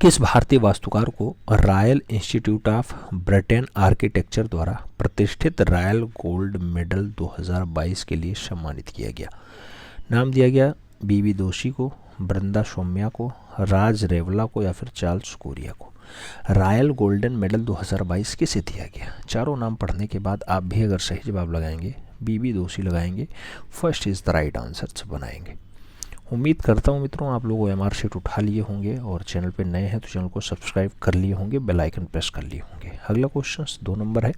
किस भारतीय वास्तुकार को royal institute of Britain architecture द्वारा प्रतिष्ठित रॉयल गोल्ड मेडल 2022 के लिए सम्मानित किया गया? नाम दिया गया बीबी दोशी को, बृंदा सौम्या को, राज रेवला को या फिर चार्ल्स कोरिया को। रॉयल गोल्डन मेडल 2022 किसे दिया गया? चारों नाम पढ़ने के बाद आप भी अगर सही जवाब लगाएंगे, बीबी दोशी लगाएंगे, first is the right answer बनाएंगे। उम्मीद करता हूँ मित्रों आप लोग OMR शीट उठा लिए होंगे और चैनल पे नए हैं तो चैनल को सब्सक्राइब कर लिए होंगे, बेल आइकन प्रेस कर लिए होंगे। अगला क्वेश्चन 2 नंबर है।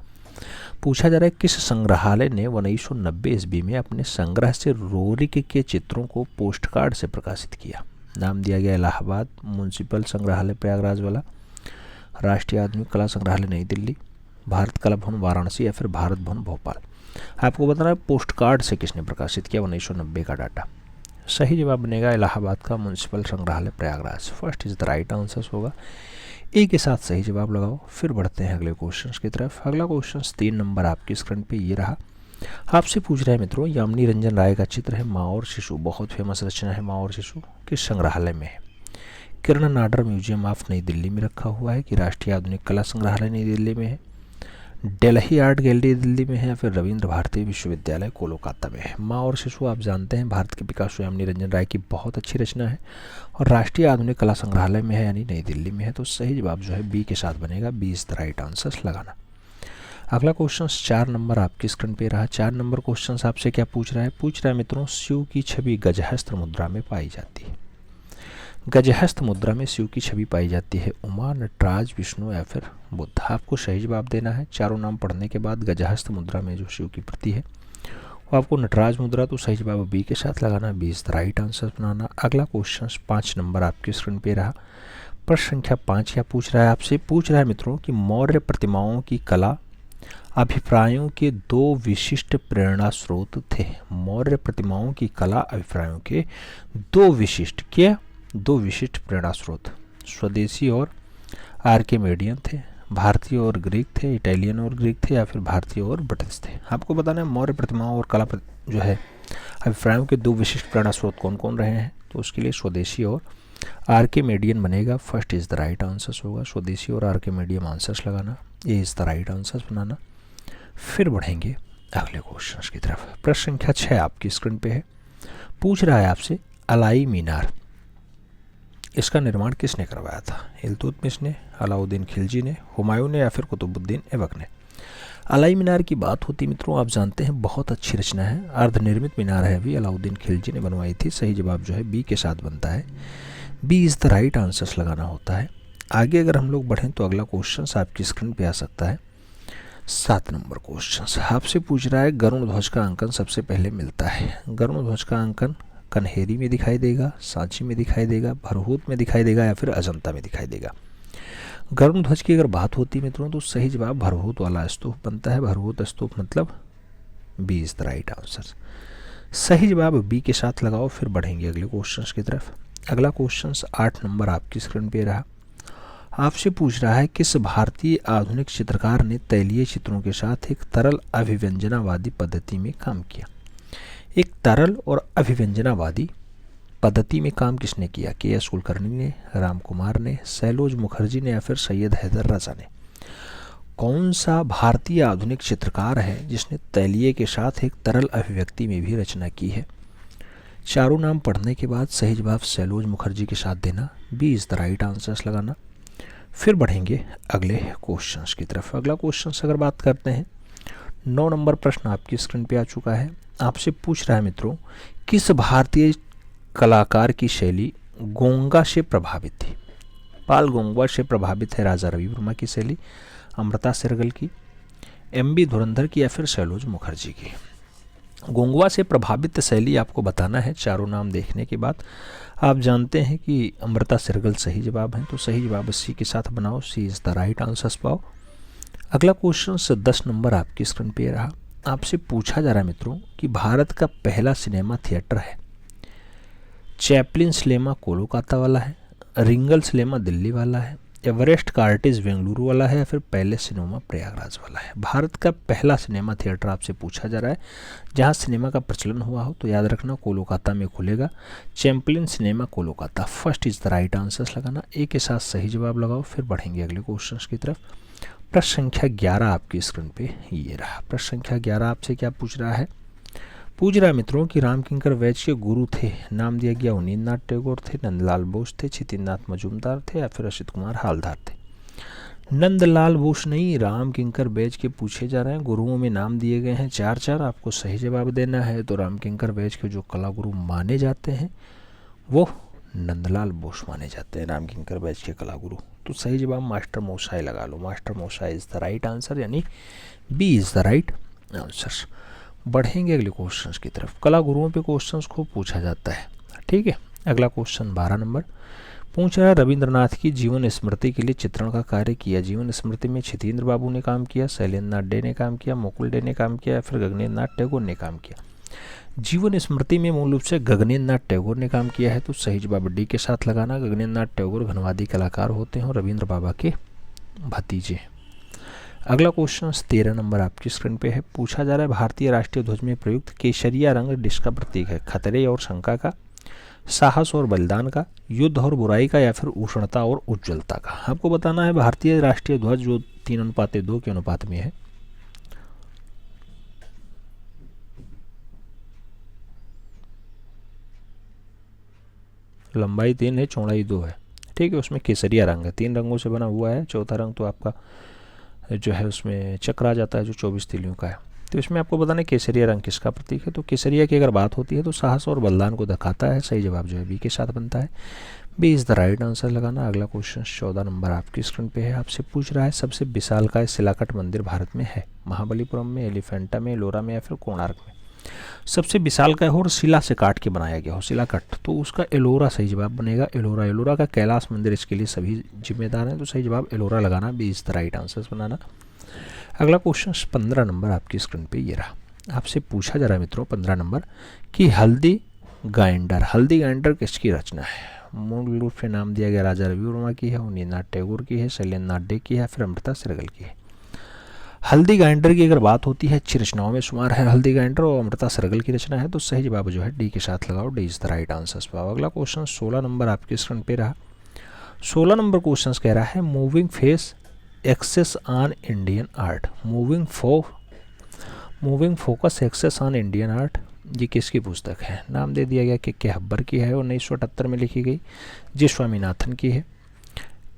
पूछा जा रहा है किस संग्रहालय ने 1990 ईस्वी में अपने संग्रह से रोरिक के चित्रों को पोस्टकार्ड से प्रकाशित किया? नाम दिया गया इलाहाबाद म्यूनसिपल संग्रहालय प्रयागराज वाला, राष्ट्रीय आधुनिक कला संग्रहालय नई दिल्ली, भारत कला भवन वाराणसी या फिर भारत भवन भोपाल। आपको बताना है पोस्टकार्ड से किसने प्रकाशित किया 1990 का डाटा। सही जवाब बनेगा इलाहाबाद का म्यूनसिपल संग्रहालय Prayagraj, first is the right answer होगा। ए के साथ सही जवाब लगाओ। फिर बढ़ते हैं अगले क्वेश्चन की तरफ। अगला क्वेश्चन 3 नंबर आपकी स्क्रीन पे ये रहा। आपसे पूछ रहे हैं मित्रों, यामिनी रंजन राय का चित्र है माँ और शिशु, बहुत फेमस रचना है माँ और शिशु, किस संग्रहालय में है? किरण नाडर म्यूजियम ऑफ नई दिल्ली में रखा हुआ है कि राष्ट्रीय आधुनिक कला संग्रहालय नई दिल्ली में है, दिल्ली आर्ट गैलरी दिल्ली में है या फिर रविंद्र भारती विश्वविद्यालय कोलकाता में है? माँ और शिशु आप जानते हैं भारत के पिकासो यामिनी रंजन राय की बहुत अच्छी रचना है और राष्ट्रीय आधुनिक कला संग्रहालय में है यानी नई दिल्ली में है। तो सही जवाब जो है बी के साथ बनेगा, B is the right answer लगाना। अगला क्वेश्चन 4 नंबर आपकी स्क्रीन पे रहा। 4 नंबर क्वेश्चन आपसे क्या पूछ रहा है? पूछ रहा है मित्रों शिव की छवि गजहस्त मुद्रा में पाई जाती है। गजहस्त मुद्रा में शिव की छवि पाई जाती है उमा, नटराज, विष्णु या फिर बुद्ध? आपको सही जवाब देना है। चारों नाम पढ़ने के बाद गजहस्त मुद्रा में जो शिव की प्रति है वो आपको नटराज मुद्रा, तो सही जवाब बी के साथ लगाना, B is the right answer बनाना। अगला क्वेश्चन 5 नंबर आपकी स्क्रीन पे रहा। प्रश्न संख्या 5 क्या पूछ रहा है आपसे? पूछ रहा है मित्रों कि मौर्य प्रतिमाओं की कला अभिप्रायों के 2 विशिष्ट प्रेरणा स्रोत थे। मौर्य प्रतिमाओं की कला अभिप्रायों के 2 विशिष्ट प्रेरणा स्रोत स्वदेशी और आर्किमेडियन थे, भारतीय और ग्रीक थे, इटालियन और ग्रीक थे या फिर भारतीय और ब्रिटिश थे? आपको बताना है मौर्य प्रतिमाओं और कला जो है अभिप्रायों के 2 विशिष्ट प्रेरणा स्रोत कौन कौन रहे हैं? तो उसके लिए स्वदेशी और आर्किमेडियन बनेगा, first is the right answer होगा। स्वदेशी और आर्किमेडियन आंसर्स लगाना, ये इज द राइट आंसर बनाना। फिर बढ़ेंगे अगले क्वेश्चन की तरफ। प्रश्न संख्या 6 आपकी स्क्रीन पे है। पूछ रहा है आपसे अलाई मीनार, इसका निर्माण किसने करवाया था? इल्तुतमिश ने, अलाउद्दीन खिलजी ने, हुमायूं ने या फिर कुतुबुद्दीन ऐबक ने? अलाई मीनार की बात होती मित्रों आप जानते हैं बहुत अच्छी रचना है, अर्धनिर्मित मीनार है, अभी अलाउद्दीन खिलजी ने बनवाई थी। सही जवाब जो है बी के साथ बनता है, B is the right answer लगाना होता है। आगे अगर हम लोग बढ़ें तो अगला क्वेश्चन आपकी स्क्रीन पे आ सकता है 7 नंबर क्वेश्चन। आपसे पूछ रहा है गरुड़ ध्वज का अंकन सबसे पहले मिलता है। गरुड़ ध्वज का अंकन कन्हेरी में दिखाई देगा, सांची में दिखाई देगा, भरहूत में दिखाई देगा या फिर अजंता में दिखाई देगा? गरुड़ ध्वज की अगर बात होती है मित्रों तो सही जवाब भरहूत वाला स्तूप बनता है। भरहूत स्तूप मतलब B is the right answer. सही जवाब बी के साथ लगाओ। फिर बढ़ेंगे अगले क्वेश्चन की तरफ। अगला क्वेश्चन 8 नंबर आपकी स्क्रीन पे रहा। आपसे पूछ रहा है किस भारतीय आधुनिक चित्रकार ने तैलीय चित्रों के साथ एक तरल अभिव्यंजनावादी पद्धति में काम किया? एक तरल और अभिव्यंजनावादी पद्धति में काम किसने किया? के.एस. कुलकर्णी ने, राम कुमार ने, सैलोज मुखर्जी ने या फिर सैयद हैदर रजा ने? कौन सा भारतीय आधुनिक चित्रकार है जिसने तैलीय के साथ एक तरल अभिव्यक्ति में भी रचना की है? चारों नाम पढ़ने के बाद सही जवाब सैलोज मुखर्जी के साथ देना, B is the right answers लगाना। फिर बढ़ेंगे अगले क्वेश्चन की तरफ। अगला क्वेश्चन अगर बात करते हैं 9 नंबर प्रश्न आपकी स्क्रीन पे आ चुका है। आपसे पूछ रहा है मित्रों किस भारतीय कलाकार की शैली गोंगा से प्रभावित थी? पाल गोंगा से प्रभावित है राजा रवि वर्मा की शैली, अमृता शेरगिल की, एम.बी. धुरंधर की या फिर सैलोज मुखर्जी की? गोंगवा से प्रभावित शैली आपको बताना है। चारों नाम देखने के बाद आप जानते हैं कि अमृता शेरगिल सही जवाब है, तो सही जवाब सी के साथ बनाओ, सी इज द राइट आंसर पाओ। अगला क्वेश्चन 10 नंबर आपकी स्क्रीन पे रहा। आपसे पूछा जा रहा है मित्रों कि भारत का पहला सिनेमा थिएटर है। चैपलिन सिनेमा कोलकाता वाला है, रिंगल सिनेमा दिल्ली वाला है, एवरेस्ट का आर्टिस्ट बेंगलुरु वाला है या फिर पैलेस सिनेमा प्रयागराज वाला है? भारत का पहला सिनेमा थिएटर आपसे पूछा जा रहा है जहां सिनेमा का प्रचलन हुआ हो, तो याद रखना कोलकाता में खुलेगा। Chaplin cinema Kolkata. First is the right answers लगाना, एक के साथ सही जवाब लगाओ। फिर बढ़ेंगे अगले क्वेश्चन की तरफ। प्रश्न संख्या 11 आपकी स्क्रीन पे ये रहा। प्रश्न संख्या 11 आपसे क्या पूछ रहा है? पूछ रहा है मित्रों कि रामकिंकर वैद्य के गुरु थे, नाम दिया गया अवनींद्रनाथ टैगोर थे, नंदलाल बोस थे, छितिंद्रनाथ मजूमदार थे या फिर असित कुमार हालदार थे? नंदलाल बोस नहीं, रामकिंकर वैद्य के पूछे जा रहे हैं। गुरुओं में नाम दिए गए हैं 4 आपको सही जवाब देना है। तो रामकिंकर वैद्य के जो कला गुरु माने जाते हैं वो नंदलाल बोस माने जाते हैं, रामकिंकर वैद्य के कला गुरु। तो सही जवाब मास्टर मोसाई लगा लो। Master Moshai is the right answer, यानी B is the right answer. बढ़ेंगे अगले क्वेश्चन की तरफ। कला गुरुओं पे क्वेश्चंस खूब पूछा जाता है, ठीक है। अगला क्वेश्चन 12 नंबर पूछ रहा है, रविंद्रनाथ की जीवन स्मृति के लिए चित्रण का कार्य किया। जीवन स्मृति में छितेंद्र बाबू ने काम किया, शैलेंद्र नाथ डे ने काम किया, मुकुल डे ने काम किया या फिर गगनेंद्र नाथ टैगोर ने काम किया? जीवन स्मृति में मूल रूप से गगनेंद्र नाथ टैगोर ने काम किया है, तो सही जवाब डी के साथ लगाना। गगनेंद्र नाथ टैगोर घनवादी कलाकार होते हैं और रविंद्र बाबा के भतीजे। अगला क्वेश्चन 13 नंबर आपकी स्क्रीन पे है। पूछा जा रहा है, भारतीय राष्ट्रीय ध्वज में प्रयुक्त केसरिया रंग किसका प्रतीक है? खतरे और शंका का, साहस और बलिदान का, युद्ध और बुराई का या फिर उष्णता और उज्ज्वलता का? आपको बताना है भारतीय राष्ट्रीय ध्वज जो 3:2 के अनुपात में है, लंबाई 3 है, चौड़ाई 2 है, ठीक है। उसमें केसरिया रंग है, 3 रंगों से बना हुआ है। चौथा रंग तो आपका जो है उसमें चक्र आ जाता है जो 24 तीलियों का है। तो इसमें आपको बताना है केसरिया रंग किसका प्रतीक है। तो केसरिया की अगर बात होती है तो साहस और बलिदान को दिखाता है। सही जवाब जो है बी के साथ बनता है। B is the right answer लगाना। अगला क्वेश्चन 14 नंबर आपकी स्क्रीन पे है। आपसे पूछ रहा है, सबसे विशालकाय शिलाकट मंदिर भारत में है? महाबलीपुरम में, एलिफेंटा में, एलोरा में या फिर कोणार्क में? सबसे विशालकाय हो और शिला से काट के बनाया गया हो, शिलाकट, तो उसका एलोरा सही जवाब बनेगा। एलोरा, एलोरा का कैलाश मंदिर इसके लिए सभी जिम्मेदार हैं, तो सही जवाब एलोरा लगाना। B is the right answer बनाना। अगला क्वेश्चन 15 नंबर आपकी स्क्रीन पे ये रहा। आपसे पूछा जा रहा है मित्रों 15 नंबर कि हल्दी गाइंडर किसकी रचना है? मूल रूप से नाम दिया गया राजा रवि वर्मा की है, अवनींद्रनाथ टैगोर की है, शैलेंद्र नाथ डे की है, फिर अमृता शेरगिल की है? हल्दी गाइंडर की अगर बात होती है, अच्छी रचनाओं में शुमार है हल्दी गाइंडर, और अमृता शेरगिल की रचना है, तो सही जवाब जो है डी के साथ लगाओ। D is the right answer. अगला क्वेश्चन 16 नंबर आपके स्क्रीन पे रहा। 16 नंबर क्वेश्चन कह रहा है, moving face access on Indian art. Moving focus access on Indian art, ये किसकी पुस्तक है? नाम दे दिया गया कि हब्बर की है, 1978 में लिखी गई, जी स्वामीनाथन की है,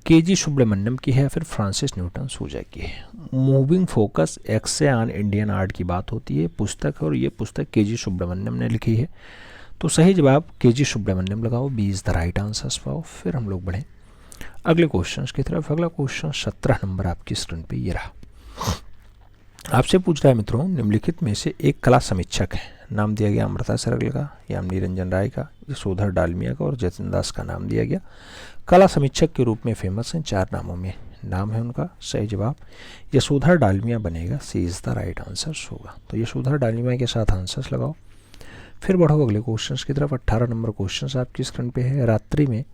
के.जी. सुब्रमण्यम की है, फिर फ्रांसिस न्यूटन सूजा की है? Moving focus access on Indian art की बात होती है पुस्तक, और ये पुस्तक के.जी. सुब्रमण्यम ने लिखी है, तो सही जवाब के.जी. सुब्रमण्यम लगाओ। B is the right answer पाओ। फिर हम लोग बढ़ें अगले क्वेश्चन की तरफ। अगला क्वेश्चन 17 नंबर आपकी स्क्रीन पे ये रहा। आपसे पूछ रहा है मित्रों, निम्नलिखित में से एक कला समीक्षक है, नाम दिया गया अमृता शेरगिल का, यामिनी रंजन राय का, यशोधर डालमिया का और जतिन दास का नाम दिया गया। कला समीक्षक के रूप में फेमस हैं, 4 नामों में नाम है उनका। सही जवाब यशोधर डालमिया बनेगा। सी इज़ द राइट आंसर होगा। तो यशोधर डालमिया के साथ आंसर्स लगाओ। फिर बढ़ो अगले क्वेश्चन की तरफ। 18 नंबर क्वेश्चन आपकी स्क्रीन पे है। रात्रि में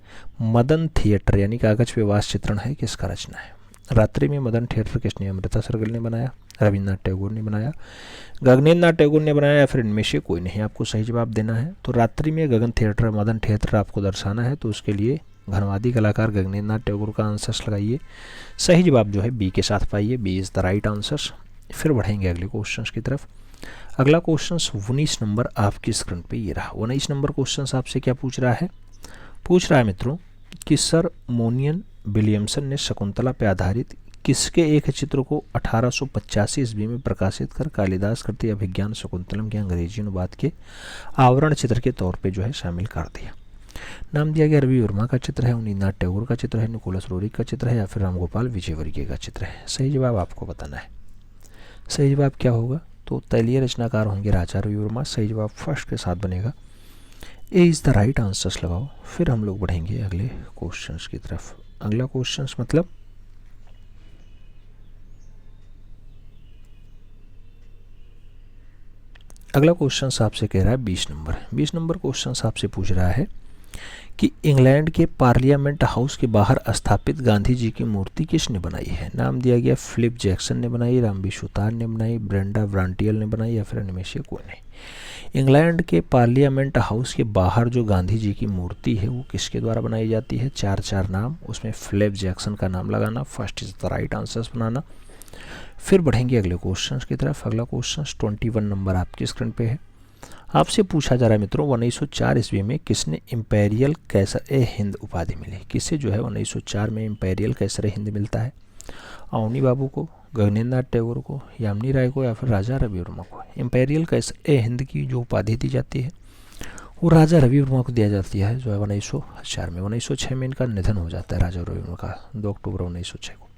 मदन थिएटर यानी कागज पे वास चित्रण है, किसका रचना है? रात्रि में मदन थिएटर किसने? अमृता शेरगिल ने बनाया, रविन्द्रनाथ टैगोर ने बनाया, गगनेंद्र नाथ टैगोर ने बनाया, या फिर इनमें से कोई नहीं? आपको सही जवाब देना है। तो रात्रि में गगन थिएटर, मदन थिएटर आपको दर्शाना है, तो उसके लिए घनवादी कलाकार गगनेंद्र नाथ टैगोर का आंसर लगाइए। सही जवाब जो है बी के साथ पाइए। B is the right answer. फिर बढ़ेंगे अगले क्वेश्चन की तरफ। अगला क्वेश्चन 19 नंबर आपकी स्क्रीन पे ये रहा। 19 नंबर क्वेश्चन आपसे क्या पूछ रहा है? पूछ रहा है मित्रों कि सर मोनियन विलियमसन ने शकुंतला पर आधारित किसके एक चित्र को 1885 ईस्वी में प्रकाशित कर कालिदास कृति अभिज्ञान शकुंतलम के अंग्रेजी अनुवाद के आवरण चित्र के तौर पे जो है शामिल कर दिया? नाम दिया गया रवि वर्मा का चित्र है, अवनींद्रनाथ टैगोर का चित्र है, निकोलस रोरिक का चित्र है, या फिर रामगोपाल विजयवर्गीय का चित्र है? सही जवाब आपको बताना है। सही जवाब क्या होगा? तो तैलीय रचनाकार होंगे राजा रवि वर्मा। सही जवाब फर्स्ट के साथ बनेगा। A is the right answers लगाओ। फिर हम लोग बढ़ेंगे अगले क्वेश्चन की तरफ। अगला क्वेश्चन मतलब अगला क्वेश्चन आपसे कह रहा है 20 नंबर। 20 नंबर क्वेश्चन आपसे पूछ रहा है कि इंग्लैंड के पार्लियामेंट हाउस के बाहर स्थापित गांधी जी की मूर्ति किसने बनाई है? नाम दिया गया फिलिप जैक्सन ने बनाई, रामबी सुतार ने बनाई, ब्रेंडा ब्रांटियल ने बनाई या फिर इनमें से कोई नहीं। इंग्लैंड के पार्लियामेंट हाउस के बाहर जो गांधी जी की मूर्ति है वो किसके द्वारा बनाई जाती है? चार नाम, उसमें फिलिप जैक्सन का नाम लगाना, first is the right answers बनाना। फिर बढ़ेंगे अगले क्वेश्चन की तरफ। अगला क्वेश्चन 21 नंबर आपकी स्क्रीन पे है। आपसे पूछा जा रहा है मित्रों 1904 ईस्वी में किसने इंपेरियल कैसर ए हिंद उपाधि मिली? किसे जो है 1904 में इंपेरियल कैसर ए हिंद मिलता है? अवनी बाबू को, गगनेंद्र नाथ टैगोर को, यामिनी राय को या फिर राजा रवि वर्मा को? इंपेरियल कैसर ए हिंद की जो उपाधि दी जाती है वो राजा रवि वर्मा को दिया जाती है जो है 1904 में। 1906 में इनका निधन हो जाता है राजा रवि वर्मा का, 2 अक्टूबर 1906 को।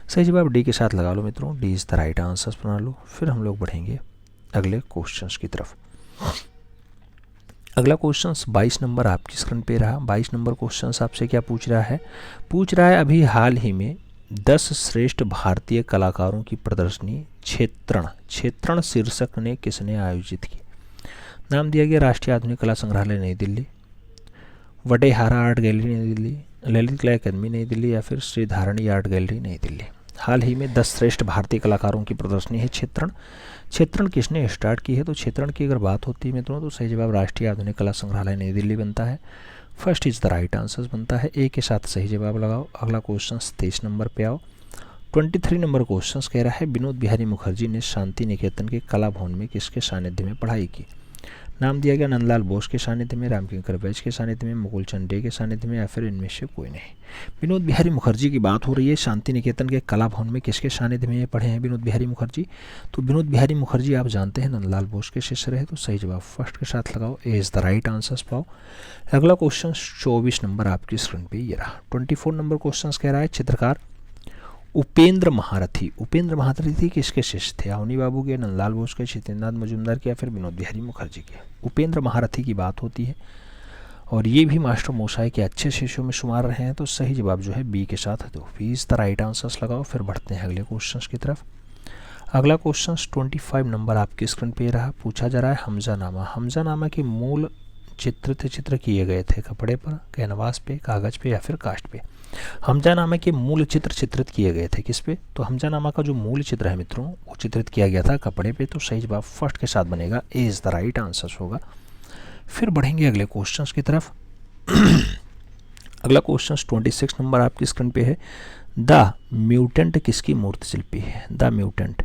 सही जवाब डी के साथ लगा लो मित्रों, D is the right answers बना लो। फिर हम लोग बढ़ेंगे अगले क्वेश्चंस की तरफ। अगला क्वेश्चन 22 नंबर आपकी स्क्रीन पे रहा। 22 नंबर क्वेश्चन आपसे क्या पूछ रहा है? पूछ रहा है अभी हाल ही में 10 श्रेष्ठ भारतीय कलाकारों की प्रदर्शनी क्षेत्रण शीर्षक ने किसने आयोजित की? नाम दिया गया राष्ट्रीय आधुनिक कला संग्रहालय नई दिल्ली, वडेहारा आर्ट गैलरी नई दिल्ली, ललित कला अकादमी नई दिल्ली या फिर श्री धारणी आर्ट गैलरी नई दिल्ली। हाल ही में 10 श्रेष्ठ भारतीय कलाकारों की प्रदर्शनी है क्षेत्रण किसने स्टार्ट की है? तो क्षेत्रण की अगर बात होती है मित्रों तो सही जवाब राष्ट्रीय आधुनिक कला संग्रहालय नई दिल्ली बनता है। First is the right answer बनता है, ए के साथ सही जवाब लगाओ। अगला क्वेश्चन 23 नंबर पे आओ। 23 नंबर क्वेश्चन कह रहा है विनोद बिहारी मुखर्जी ने शांति निकेतन के कला भवन में किसके सानिध्य में पढ़ाई की? नाम दिया गया नंदलाल बोस के सानिध्य में, रामकिंकर बैज के सानिध्य में, मुकुल चंद डे के सानिध्य में या फिर इनमें से कोई नहीं। विनोद बिहारी मुखर्जी की बात हो रही है, शांति निकेतन के कला भवन में किसके सानिध्य में पढ़े हैं विनोद बिहारी मुखर्जी? तो विनोद बिहारी मुखर्जी आप जानते हैं नंदलाल बोस के शिष्य रहे, तो सही जवाब फर्स्ट के साथ लगाओ, ए इज द राइट आंसर्स पाओ। अगला क्वेश्चन 24 नंबर आपकी स्क्रीन पे ये रहा। 24 नंबर क्वेश्चन कह रहा है चित्रकार उपेंद्र महारथी किसके शिष्य थे? अवनी बाबू के, नंदलाल बोस के, सत्येंद्रनाथ मजूमदार के या फिर विनोद बिहारी मुखर्जी के? उपेंद्र महारथी की बात होती है और ये भी मास्टर मोसाई के अच्छे शिष्यों में शुमार रहे हैं, तो सही जवाब जो है बी के साथ है, तो B is the right answers लगाओ। फिर बढ़ते हैं अगले क्वेश्चन की तरफ। अगला क्वेश्चन 25 नंबर आपकी स्क्रीन पे रहा। पूछा जा रहा है हमजानामा के मूल चित्र किए गए थे कपड़े पर, कैनवास पे, कागज पे या फिर कास्ट पे? हमजानामा के मूल चित्र चित्रित किए गए थे किस पे? तो हमजानामा का जो मूल चित्र है मित्रों वो चित्रित किया गया था कपड़े पे, तो सही जवाब फर्स्ट के साथ बनेगा, ए इज द राइट आंसर होगा। फिर बढ़ेंगे अगले क्वेश्चंस की तरफ। अगला क्वेश्चन 26 नंबर आपकी स्क्रीन पे है। द म्यूटेंट किसकी मूर्ति शिल्पी है? द म्यूटेंट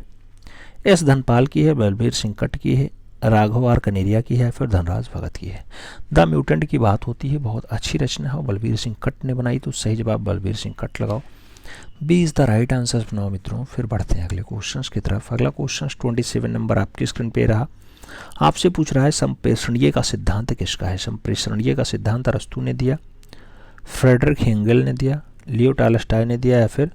एस धनपाल की है, बलबीर सिंह कट की है, राघव आर कनेरिया की है, फिर धनराज भगत की है? द म्यूटेंट की बात होती है, बहुत अच्छी रचना है, बलबीर सिंह कट ने बनाई, तो सही जवाब बलबीर सिंह कट लगाओ, B is the right answer बनाओ मित्रों। फिर बढ़ते हैं अगले क्वेश्चन की तरफ। अगला क्वेश्चन 27 नंबर आपकी स्क्रीन पे रहा। आपसे पूछ रहा है संप्रेषणीय का सिद्धांत किसका है? संप्रेषणीय का सिद्धांत अरस्तू ने दिया, फ्रेडरिक हेगेल ने दिया, लियो टॉलस्टॉय ने दिया या फिर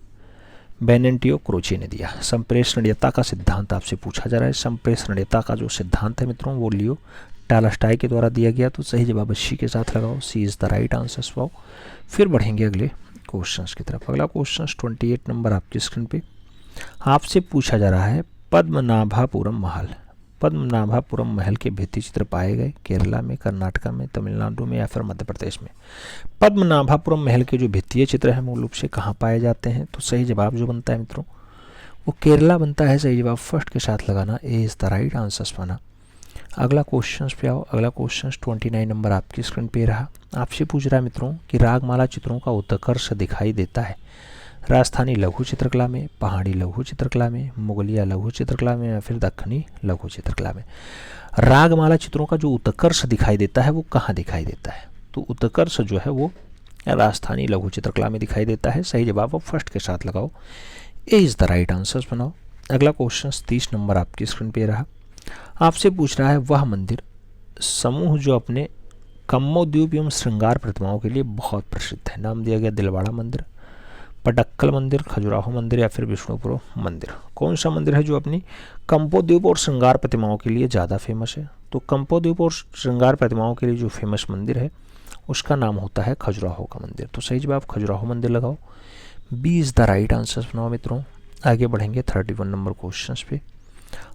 बेनेंटियो क्रोचे ने दिया? संप्रेषणीयता का सिद्धांत आपसे पूछा जा रहा है। संप्रेषणीयता का जो सिद्धांत है मित्रों वो लियो टॉलस्टॉय के द्वारा दिया गया, तो सही जवाब सी के साथ लगाओ, सी इज द राइट आंसर पाओ। फिर बढ़ेंगे अगले क्वेश्चन की तरफ। अगला क्वेश्चन 28 नंबर आपकी स्क्रीन पे। आपसे पूछा जा रहा है पद्मनाभपुरम महल के भित्ति चित्र पाए गए केरला में, कर्नाटका में, तमिलनाडु में या फिर मध्य प्रदेश में? पद्मनाभपुरम महल के जो भित्तीय चित्र हैं मूल रूप से कहाँ पाए जाते हैं? तो सही जवाब जो बनता है मित्रों वो केरला बनता है, सही जवाब फर्स्ट के साथ लगाना, ए इज द राइट आंसर्स बना। अगला क्वेश्चन पे आओ। अगला क्वेश्चन 29 नंबर आपकी स्क्रीन पे रहा। आपसे पूछ रहा है मित्रों कि रागमाला चित्रों का उत्कर्ष दिखाई देता है राजस्थानी लघु चित्रकला में, पहाड़ी लघु चित्रकला में, मुगलिया लघु चित्रकला में या फिर दक्षिणी लघु चित्रकला में? रागमाला चित्रों का जो उत्कर्ष दिखाई देता है वो कहाँ दिखाई देता है? तो उत्कर्ष जो है वो राजस्थानी लघु चित्रकला में दिखाई देता है, सही जवाब आप फर्स्ट के साथ लगाओ, ए इज द राइट आंसर्स बनाओ। अगला क्वेश्चन 30 नंबर आपकी स्क्रीन पे रहा। आपसे पूछ रहा है वह मंदिर समूह जो अपने कम्मोद्वीप एवं श्रृंगार प्रतिमाओं के लिए बहुत प्रसिद्ध है। नाम दिया गया दिलवाड़ा मंदिर, पटक्कल मंदिर, खजुराहो मंदिर या फिर विष्णुपुर मंदिर? कौन सा मंदिर है जो अपनी कंपोद्वीप और श्रृंगार प्रतिमाओं के लिए ज़्यादा फेमस है? तो कंपोद्वीप और श्रृंगार प्रतिमाओं के लिए जो फेमस मंदिर है उसका नाम होता है खजुराहो का मंदिर, तो सही जवाब खजुराहो मंदिर लगाओ, B is the right answer बनाओ मित्रों। आगे बढ़ेंगे 31 नंबर क्वेश्चन पे।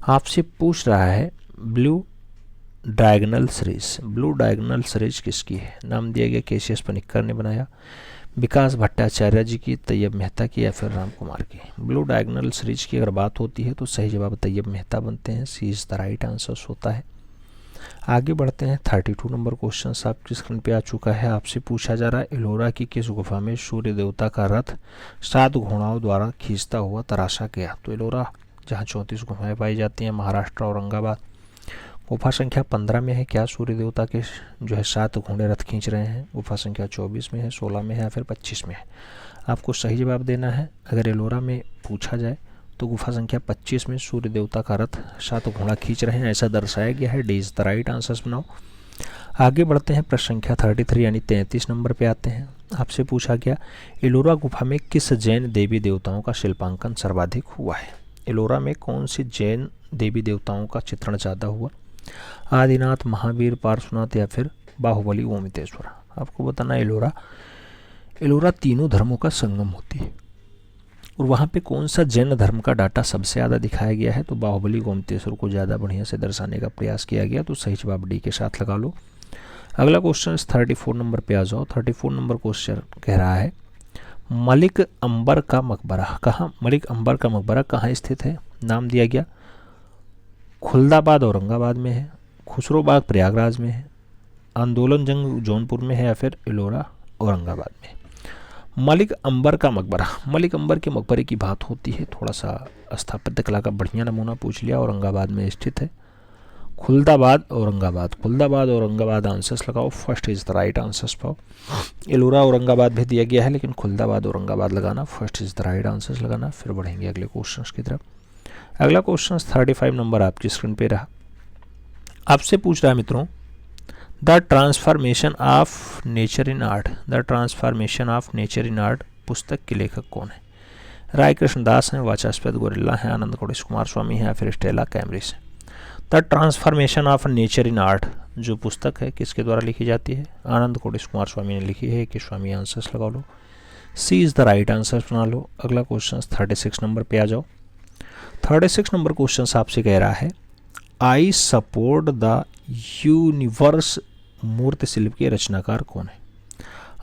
आपसे पूछ रहा है blue diagonal series, blue diagonal series किसकी है? नाम दिया गया केसीएस पनिक्कर ने बनाया, विकास भट्टाचार्य जी की, तैयब मेहता की या फिर राम कुमार की। ब्लू डायगोनल सीरीज की अगर बात होती है तो सही जवाब तैयब मेहता बनते हैं, सी इज द राइट आंसर होता है। आगे बढ़ते हैं। 32 नंबर क्वेश्चन आपकी स्क्रीन पे आ चुका है। आपसे पूछा जा रहा है एलोरा की किस गुफा में सूर्य देवता का रथ 7 घोड़ाओं द्वारा खींचता हुआ तराशा गया? तो एलोरा जहाँ 34 गुफाएं पाई जाती हैं, महाराष्ट्र औरंगाबाद। गुफा संख्या 15 में है क्या सूर्य देवता के जो है 7 घोड़े रथ खींच रहे हैं? गुफा संख्या 24 में है, 16 में है या फिर 25 में है? आपको सही जवाब देना है। अगर एलोरा में पूछा जाए तो गुफा संख्या 25 में सूर्य देवता का रथ 7 घोड़ा खींच रहे हैं, ऐसा दर्शाया गया है। D is the right answer बनाओ। आगे बढ़ते हैं। प्रश्न संख्या 33 यानी 33 नंबर पे आते हैं। आपसे पूछा गया एलोरा गुफा में किस जैन देवी देवताओं का शिल्पांकन सर्वाधिक हुआ है? एलोरा में कौन सी जैन देवी देवताओं का चित्रण ज़्यादा हुआ? आदिनाथ, महावीर, पार्श्वनाथ या फिर बाहुबली, ओमितेश्वर? आपको बताना एलोरा तीनों धर्मों का संगम होती है और वहाँ पे कौन सा जैन धर्म का डाटा सबसे ज़्यादा दिखाया गया है? तो बाहुबली, गोमतेश्वर को ज़्यादा बढ़िया से दर्शाने का प्रयास किया गया, तो सही जवाब डी के साथ लगा लो। अगला क्वेश्चन 34 नंबर पे आ जाओ। 34 नंबर क्वेश्चन कह रहा है मलिक अंबर का मकबरा कहाँ स्थित है? नाम दिया गया खुलदाबाद औरंगाबाद में है, खुसरोबाग प्रयागराज में है, आंदोलन जंग जौनपुर में है या फिर एलोरा औरंगाबाद में? मलिक अंबर के मकबरे की बात होती है। थोड़ा सा स्थापत्य कला का बढ़िया नमूना पूछ लिया। औरंगाबाद में स्थित है। खुलदाबाद औरंगाबाद आंसर्स लगाओ। First is the right answers पाओ। एलोरा औरंगाबाद भी दिया गया है लेकिन खुलदाबाद औरंगाबाद लगाना। First is the right answers लगाना। फिर बढ़ेंगे अगले क्वेश्चन की तरफ। अगला क्वेश्चन 35 नंबर आपकी स्क्रीन पे रहा। आपसे पूछ रहा है मित्रों the transformation of nature in art पुस्तक के लेखक कौन है? राय कृष्ण दास हैं, वाचस्पति गोरिल्ला हैं, आनंद कोड़ेश कुमार स्वामी हैं या फिर Stella Cambridge? The transformation of nature in art जो पुस्तक है किसके द्वारा लिखी जाती है? आनंद कोड़ेश कुमार स्वामी ने लिखी है कि स्वामी? आंसर्स लगा लो। सी इज द राइट आंसर बना लो। अगला क्वेश्चन 36 नंबर पे आ जाओ। 36 नंबर क्वेश्चन आपसे कह रहा है आई सपोर्ट द यूनिवर्स मूर्ति शिल्प के रचनाकार कौन है?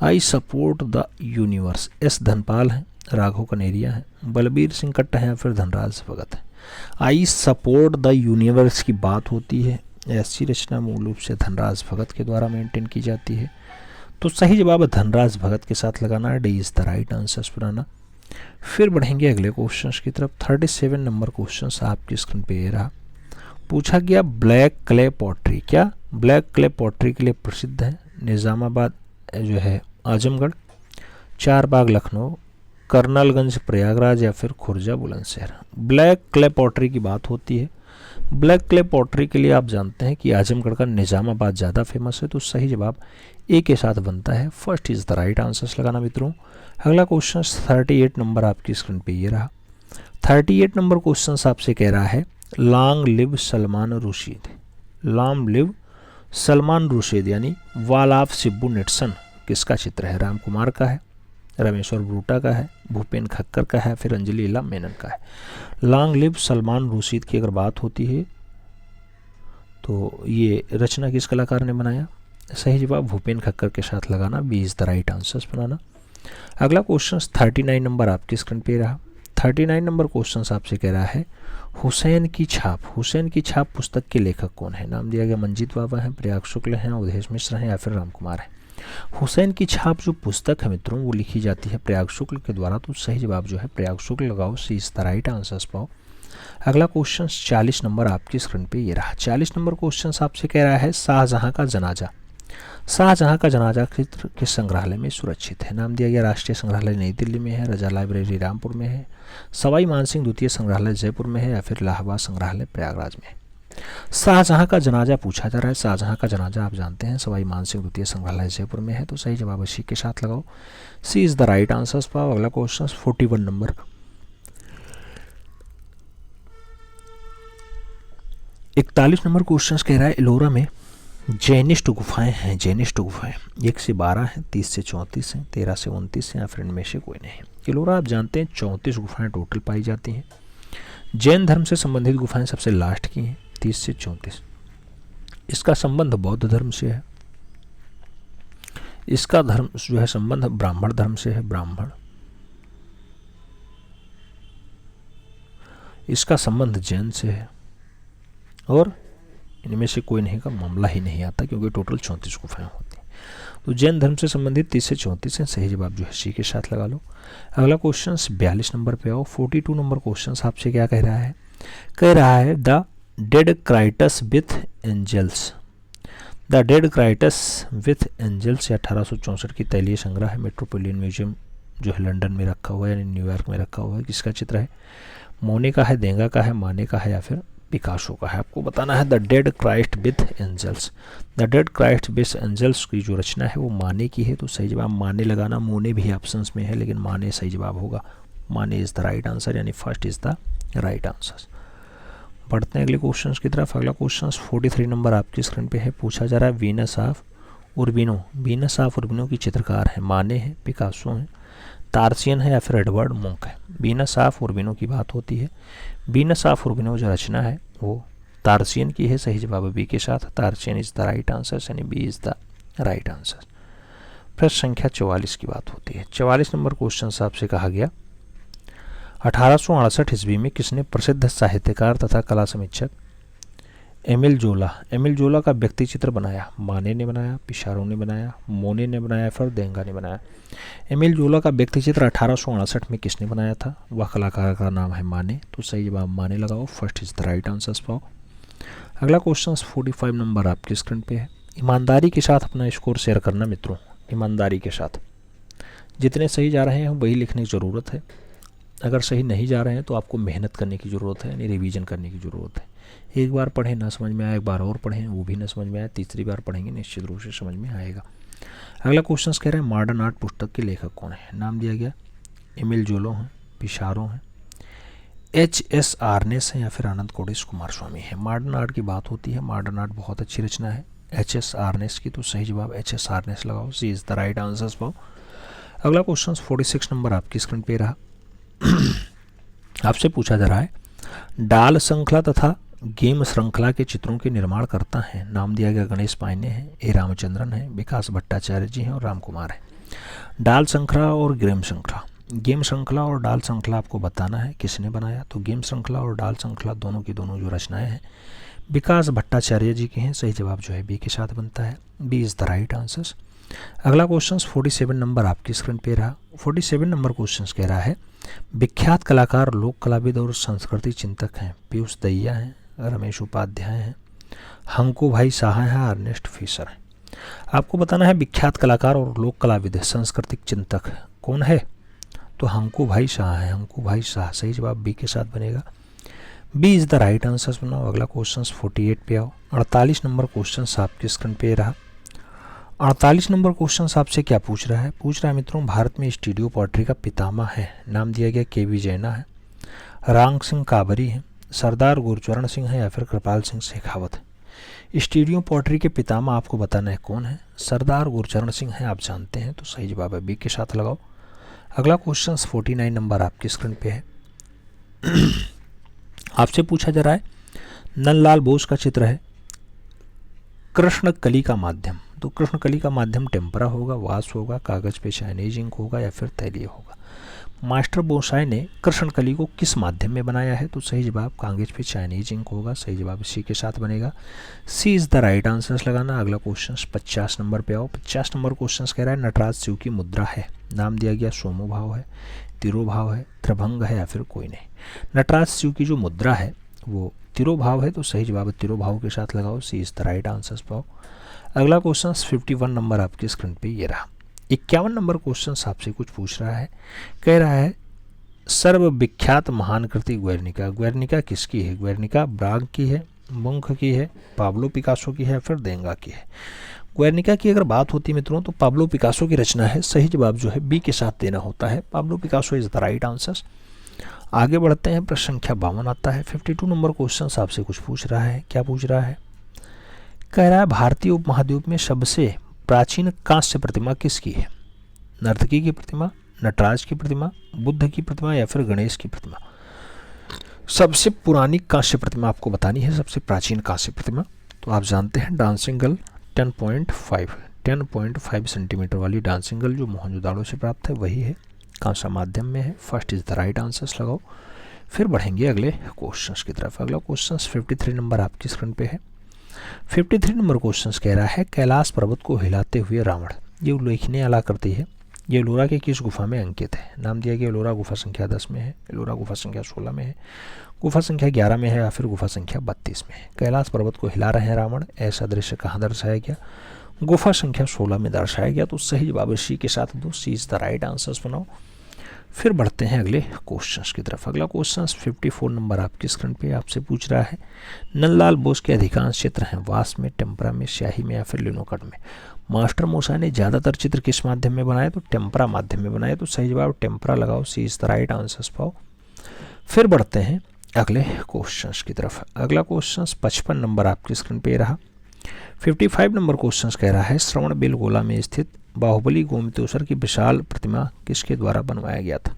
I support the universe S Dhanpal हैं, राघव कनेरिया हैं, बलबीर सिंह कट्टा हैं या फिर धनराज भगत हैं? आई सपोर्ट द यूनिवर्स की बात होती है। ऐसी रचना मूल रूप से धनराज भगत के द्वारा मेंटेन की जाती है, तो सही जवाब धनराज भगत के साथ लगाना है। D is the right answer बनाना। फिर बढ़ेंगे अगले क्वेश्चन की तरफ। 37 नंबर क्वेश्चन आपकी स्क्रीन पे ये रहा। पूछा गया black clay pottery black clay pottery के लिए प्रसिद्ध है? निज़ामाबाद जो है आजमगढ़, चारबाग लखनऊ, करनलगंज प्रयागराज या फिर Khurja Bulandshahr? Black clay pottery की बात होती है। ब्लैक क्ले पॉटरी के लिए आप जानते हैं कि आजमगढ़ का निज़ामाबाद ज़्यादा फेमस है, तो सही जवाब ए के साथ बनता है। First is the right answers लगाना मित्रों। अगला क्वेश्चन 38 नंबर आपकी स्क्रीन पे ये रहा। 38 नंबर क्वेश्चन आपसे कह रहा है लॉन्ग लिव सलमान रुशीद यानी वाल ऑफ सिब्बू नेटसन किसका चित्र है? राम कुमार का है, रमेश्वर ब्रूटा का है, भूपेन खक्कर का है, फिर अंजलि इला मेनन का है? लॉन्ग लिव सलमान रुशीद की अगर बात होती है तो ये रचना किस कलाकार ने बनाया? सही जवाब भूपेन खक्कर के साथ लगाना। B is the right answers बनाना। अगला क्वेश्चन 39 नंबर आपकी स्क्रीन पे रहा। 39 नंबर क्वेश्चन आपसे कह रहा है हुसैन की छाप पुस्तक के लेखक कौन है? नाम दिया गया मंजीत बाबा हैं, प्रयाग शुक्ल हैं, अवधेश मिश्र हैं या फिर राम कुमार हैं? हुसैन की छाप जो पुस्तक है मित्रों वो लिखी जाती है प्रयाग शुक्ल के द्वारा, तो सही जवाब जो है प्रयाग शुक्ल लगाओ। सी इज द राइट आंसर्स पाओ। अगला क्वेश्चन 40 नंबर आपकी स्क्रीन पे ये रहा। 40 नंबर क्वेश्चन आपसे कह रहा है शाहजहां का जनाजा चित्र किस संग्रहालय में सुरक्षित है? नाम दिया गया राष्ट्रीय संग्रहालय नई दिल्ली में है, रजा लाइब्रेरी रामपुर में है, सवाई मानसिंह द्वितीय संग्रहालय जयपुर में है या फिर इलाहाबाद संग्रहालय प्रयागराज में? शाहजहां का जनाजा पूछा जा रहा है। शाहजहां का जनाजा आप जानते हैं सवाई मानसिंह द्वितीय संग्रहालय जयपुर में है, तो सही जवाब इसी के साथ लगाओ। सी इज द राइट आंसर्स पाओ। अगला क्वेश्चन 41 नंबर 41 नंबर क्वेश्चन कह रहा है एलोरा में जैनिस्ट गुफाएं 1 से 12 हैं, 30 से 34 हैं, 13 से 29 हैं या फिर इनमें से कोई नहीं? एलोरा आप जानते हैं 34 गुफाएं टोटल पाई जाती हैं। जैन धर्म से संबंधित गुफाएं सबसे लास्ट की हैं 30 से 34। इसका संबंध बौद्ध धर्म से है। इसका धर्म जो है संबंध ब्राह्मण धर्म से है, ब्राह्मण। इसका संबंध जैन से है, और इनमें से कोई नहीं का मामला ही नहीं आता क्योंकि टोटल 34 गुफाएं होती हैं। तो जैन धर्म से संबंधित 30 से 34 हैं। सही जवाब जो है सी के साथ लगा लो। अगला क्वेश्चन 42 नंबर पे आओ। 42 नंबर क्वेश्चन आपसे क्या कह रहा है? कह रहा है द डेड क्राइटस विथ एंजल्स। द डेड क्राइटस विथ एंजल्स 1864 की तैलीय संग्रह है, मेट्रोपोलियन म्यूजियम जो है लंदन में रखा हुआ है, यानी न्यूयॉर्क में रखा हुआ है। किसका चित्र है? मोने का है, देंगा का है, माने का है या फिर पिकासो का है। आपको बताना है the dead Christ with angels. The dead Christ with angels की जो रचना है वो माने की है, तो सही जवाब माने लगाना। मोने भी ऑप्शंस में है लेकिन माने सही जवाब होगा। माने इज द राइट आंसर, यानी first is the right answer. बढ़ते हैं अगले क्वेश्चन की तरफ। अगला क्वेश्चन 43 नंबर आपकी स्क्रीन पे है। पूछा जा रहा है वीनस ऑफ उर्बिनो। वीनस ऑफ उर्बिनो की चित्रकार है, माने है, पिकासो है, तार्सियन है या फिर एडवर्ड मुंक है। वीनस ऑफ उर्बिनो की बात होती है। वीनस ऑफ उर्बिनो जो रचना है वो तार्सियन की है। सही जवाब बी के साथ, Tarsian is the right answer, यानी B is the right answer. प्रश्न संख्या 44 की बात होती है। 44 नंबर क्वेश्चन आपसे कहा गया 1868 ईस्वी में किसने प्रसिद्ध साहित्यकार तथा कला समीक्षक एमिल जोला का व्यक्ति चित्र बनाया? माने ने बनाया, पिसारो ने बनाया, मोने ने बनाया, फिर देंगा ने बनाया। एमिल जोला का व्यक्ति चित्र 1868 में किसने बनाया था? वह कलाकार का नाम है माने, तो सही जवाब माने लगाओ, first is the right answer पाओ। अगला क्वेश्चन 45 नंबर आपकी स्क्रीन पे है। ईमानदारी के साथ अपना स्कोर शेयर करना मित्रों, ईमानदारी के साथ। जितने सही जा रहे हैं वही लिखने की ज़रूरत है। अगर सही नहीं जा रहे हैं तो आपको मेहनत करने की ज़रूरत है, यानी रिवीजन करने की ज़रूरत है। एक बार पढ़ें ना समझ में आया, एक बार और पढ़ें वो भी ना समझ में आया, तीसरी बार पढ़ेंगे निश्चित रूप से समझ में आएगा। अगला क्वेश्चन कह रहे हैं मॉडर्न आर्ट पुस्तक के लेखक कौन है? नाम दिया गया एमिल जोला हैं, पिसारो हैं, H.S. आर्नेस हैं या फिर आनंद कोडिस कुमार स्वामी है। मॉडर्न आर्ट की बात होती है। मॉडर्न आर्ट बहुत अच्छी रचना है H.S. आर्नेस की, तो सही जवाब H.S. आर्नेस लगाओ, सी इज द राइट आंसर पाओ। अगला क्वेश्चन 46 नंबर आपकी स्क्रीन पे रहा। आपसे पूछा जा रहा है डाल श्रृंखला तथा गेम श्रृंखला के चित्रों के निर्माण करता है। नाम दिया गया गणेश पायने हैं, ए रामचंद्रन है, विकास भट्टाचार्य जी हैं और राम कुमार है। डाल श्रृंखला और गेम श्रृंखला, गेम श्रृंखला और डाल श्रृंखला आपको बताना है किसने बनाया। तो गेम श्रृंखला और डाल श्रृंखला दोनों की दोनों जो रचनाएं हैं विकास भट्टाचार्य जी की हैं। सही जवाब जो है बी के साथ बनता है, B is the right answer. अगला क्वेश्चन 47 नंबर आपकी स्क्रीन पे रहा। 47 नंबर क्वेश्चन कह रहा है विख्यात कलाकार, लोक कलाविद और संस्कृति चिंतक हैं। पीयूष दहिया हैं, रमेश उपाध्याय हैं, हंकू भाई शाह हैं, अर्नेस्ट फिशर हैं। आपको बताना है विख्यात कलाकार और लोक कलाविद, सांस्कृतिक चिंतक कौन है? तो हंकू भाई शाह है, हंकू भाई शाह। सही जवाब बी के साथ बनेगा, B is the right answer बनाओ। अगला क्वेश्चन 48 पे आओ। 48 नंबर क्वेश्चन आपकी स्क्रीन पे रहा। 48 नंबर क्वेश्चन आपसे क्या पूछ रहा है? पूछ रहा है मित्रों भारत में स्टूडियो पोएट्री का पितामह है। नाम दिया गया के.वी. जैना है, रांग सिंह काबरी है, सरदार गुरचरण सिंह है या फिर कृपाल सिंह शेखावत है। स्टूडियो पोएट्री के पितामह आपको बताना है कौन है? सरदार गुरचरण सिंह है, आप जानते हैं, तो सही जवाब है बी के साथ लगाओ। अगला क्वेश्चन 49 नंबर आपकी स्क्रीन पे है। आपसे पूछा जा रहा है नंदलाल बोस का चित्र है कृष्ण कली का माध्यम। तो कृष्ण कली का माध्यम टेम्परा होगा, वास होगा, कागज पे चाइनीज इंक होगा या फिर तैलीय होगा। मास्टर बोसाई ने कृष्ण कली को किस माध्यम में बनाया है? तो सही जवाब कागज पे चाइनीज इंक होगा, सही जवाब सी के साथ बनेगा, सी इज़ द राइट आंसर लगाना। अगला क्वेश्चन 50 नंबर पे आओ। 50 नंबर क्वेश्चन कह रहा है नटराज शिव की मुद्रा है। नाम दिया गया सोमो भाव है, तिरोभाव है, त्रिभंग है या फिर कोई नहीं। नटराज शिव की जो मुद्रा है वो तिरोभाव है, तो सही जवाब तिरोभाव के साथ लगाओ, सी इज़ द राइट आंसर पाओ। अगला क्वेश्चन 51 नंबर आपकी स्क्रीन पे ये रहा। 51 नंबर क्वेश्चन आपसे कुछ पूछ रहा है, कह रहा है सर्वविख्यात महान कृति ग्वेर्निका। ग्वेर्निका किसकी है? ग्वेर्निका ब्राग की है, मुंख की है, पाब्लो पिकासो की है, फिर देंगा की है। ग्वेर्निका की अगर बात होती है मित्रों तो पाब्लो पिकासो की रचना है। सही जवाब जो है बी के साथ देना होता है, Pablo Picasso is the right answer. आगे बढ़ते हैं, प्रश्न संख्या 52 आता है। 52 नंबर क्वेश्चन आपसे कुछ पूछ रहा है। क्या पूछ रहा है? कह रहा है भारतीय उपमहाद्वीप में सबसे प्राचीन कांस्य प्रतिमा किसकी है? नर्तकी की प्रतिमा, नटराज की प्रतिमा, बुद्ध की प्रतिमा या फिर गणेश की प्रतिमा। सबसे पुरानी कांस्य प्रतिमा आपको बतानी है, सबसे प्राचीन कांस्य प्रतिमा। तो आप जानते हैं डांसिंग गर्ल 10.5 सेंटीमीटर वाली डांसिंग गर्ल जो मोहनजोदाड़ो से प्राप्त है वही है, कौन सा माध्यम में है। First is the right answers लगाओ। फिर बढ़ेंगे अगले क्वेश्चंस की तरफ। अगला क्वेश्चन 53 नंबर आपकी स्क्रीन पे है। 53 नंबर क्वेश्चन कह रहा है कैलाश पर्वत को हिलाते हुए रावण, ये उल्लेखनीय आकृति है, ये एलोरा के किस गुफा में अंकित है। नाम दिया गया एलोरा गुफा संख्या 10 में है, एलोरा गुफा संख्या 16 में है, गुफा संख्या 11 में है या फिर गुफा संख्या 32 में है। कैलाश पर्वत को हिला रहे हैं रावण, ऐसा दृश्य कहाँ दर्शाया गया, गुफा संख्या 16 में दर्शाया गया। तो सही जवाब सी के साथ दो, सी इज द राइट आंसर्स बनाओ। फिर बढ़ते हैं अगले क्वेश्चंस की तरफ। अगला क्वेश्चन 54 नंबर आपकी स्क्रीन पे आपसे पूछ रहा है नंदलाल बोस के अधिकांश चित्र हैं वास में, टेम्परा में, स्याही में या फिर लिनोकट में। मास्टर मोसा ने ज़्यादातर चित्र किस माध्यम में बनाए, तो टेम्परा माध्यम में बनाए। तो सही जवाब टेम्परा लगाओ, सी इज द राइट आंसर्स पाओ। फिर बढ़ते हैं अगले क्वेश्चंस की तरफ। अगला क्वेश्चन 55 नंबर आपकी स्क्रीन पे रहा। 55 नंबर क्वेश्चन कह रहा है श्रवण बेलगोला में स्थित बाहुबली गोमतेश्वर की विशाल प्रतिमा किसके द्वारा बनवाया गया था।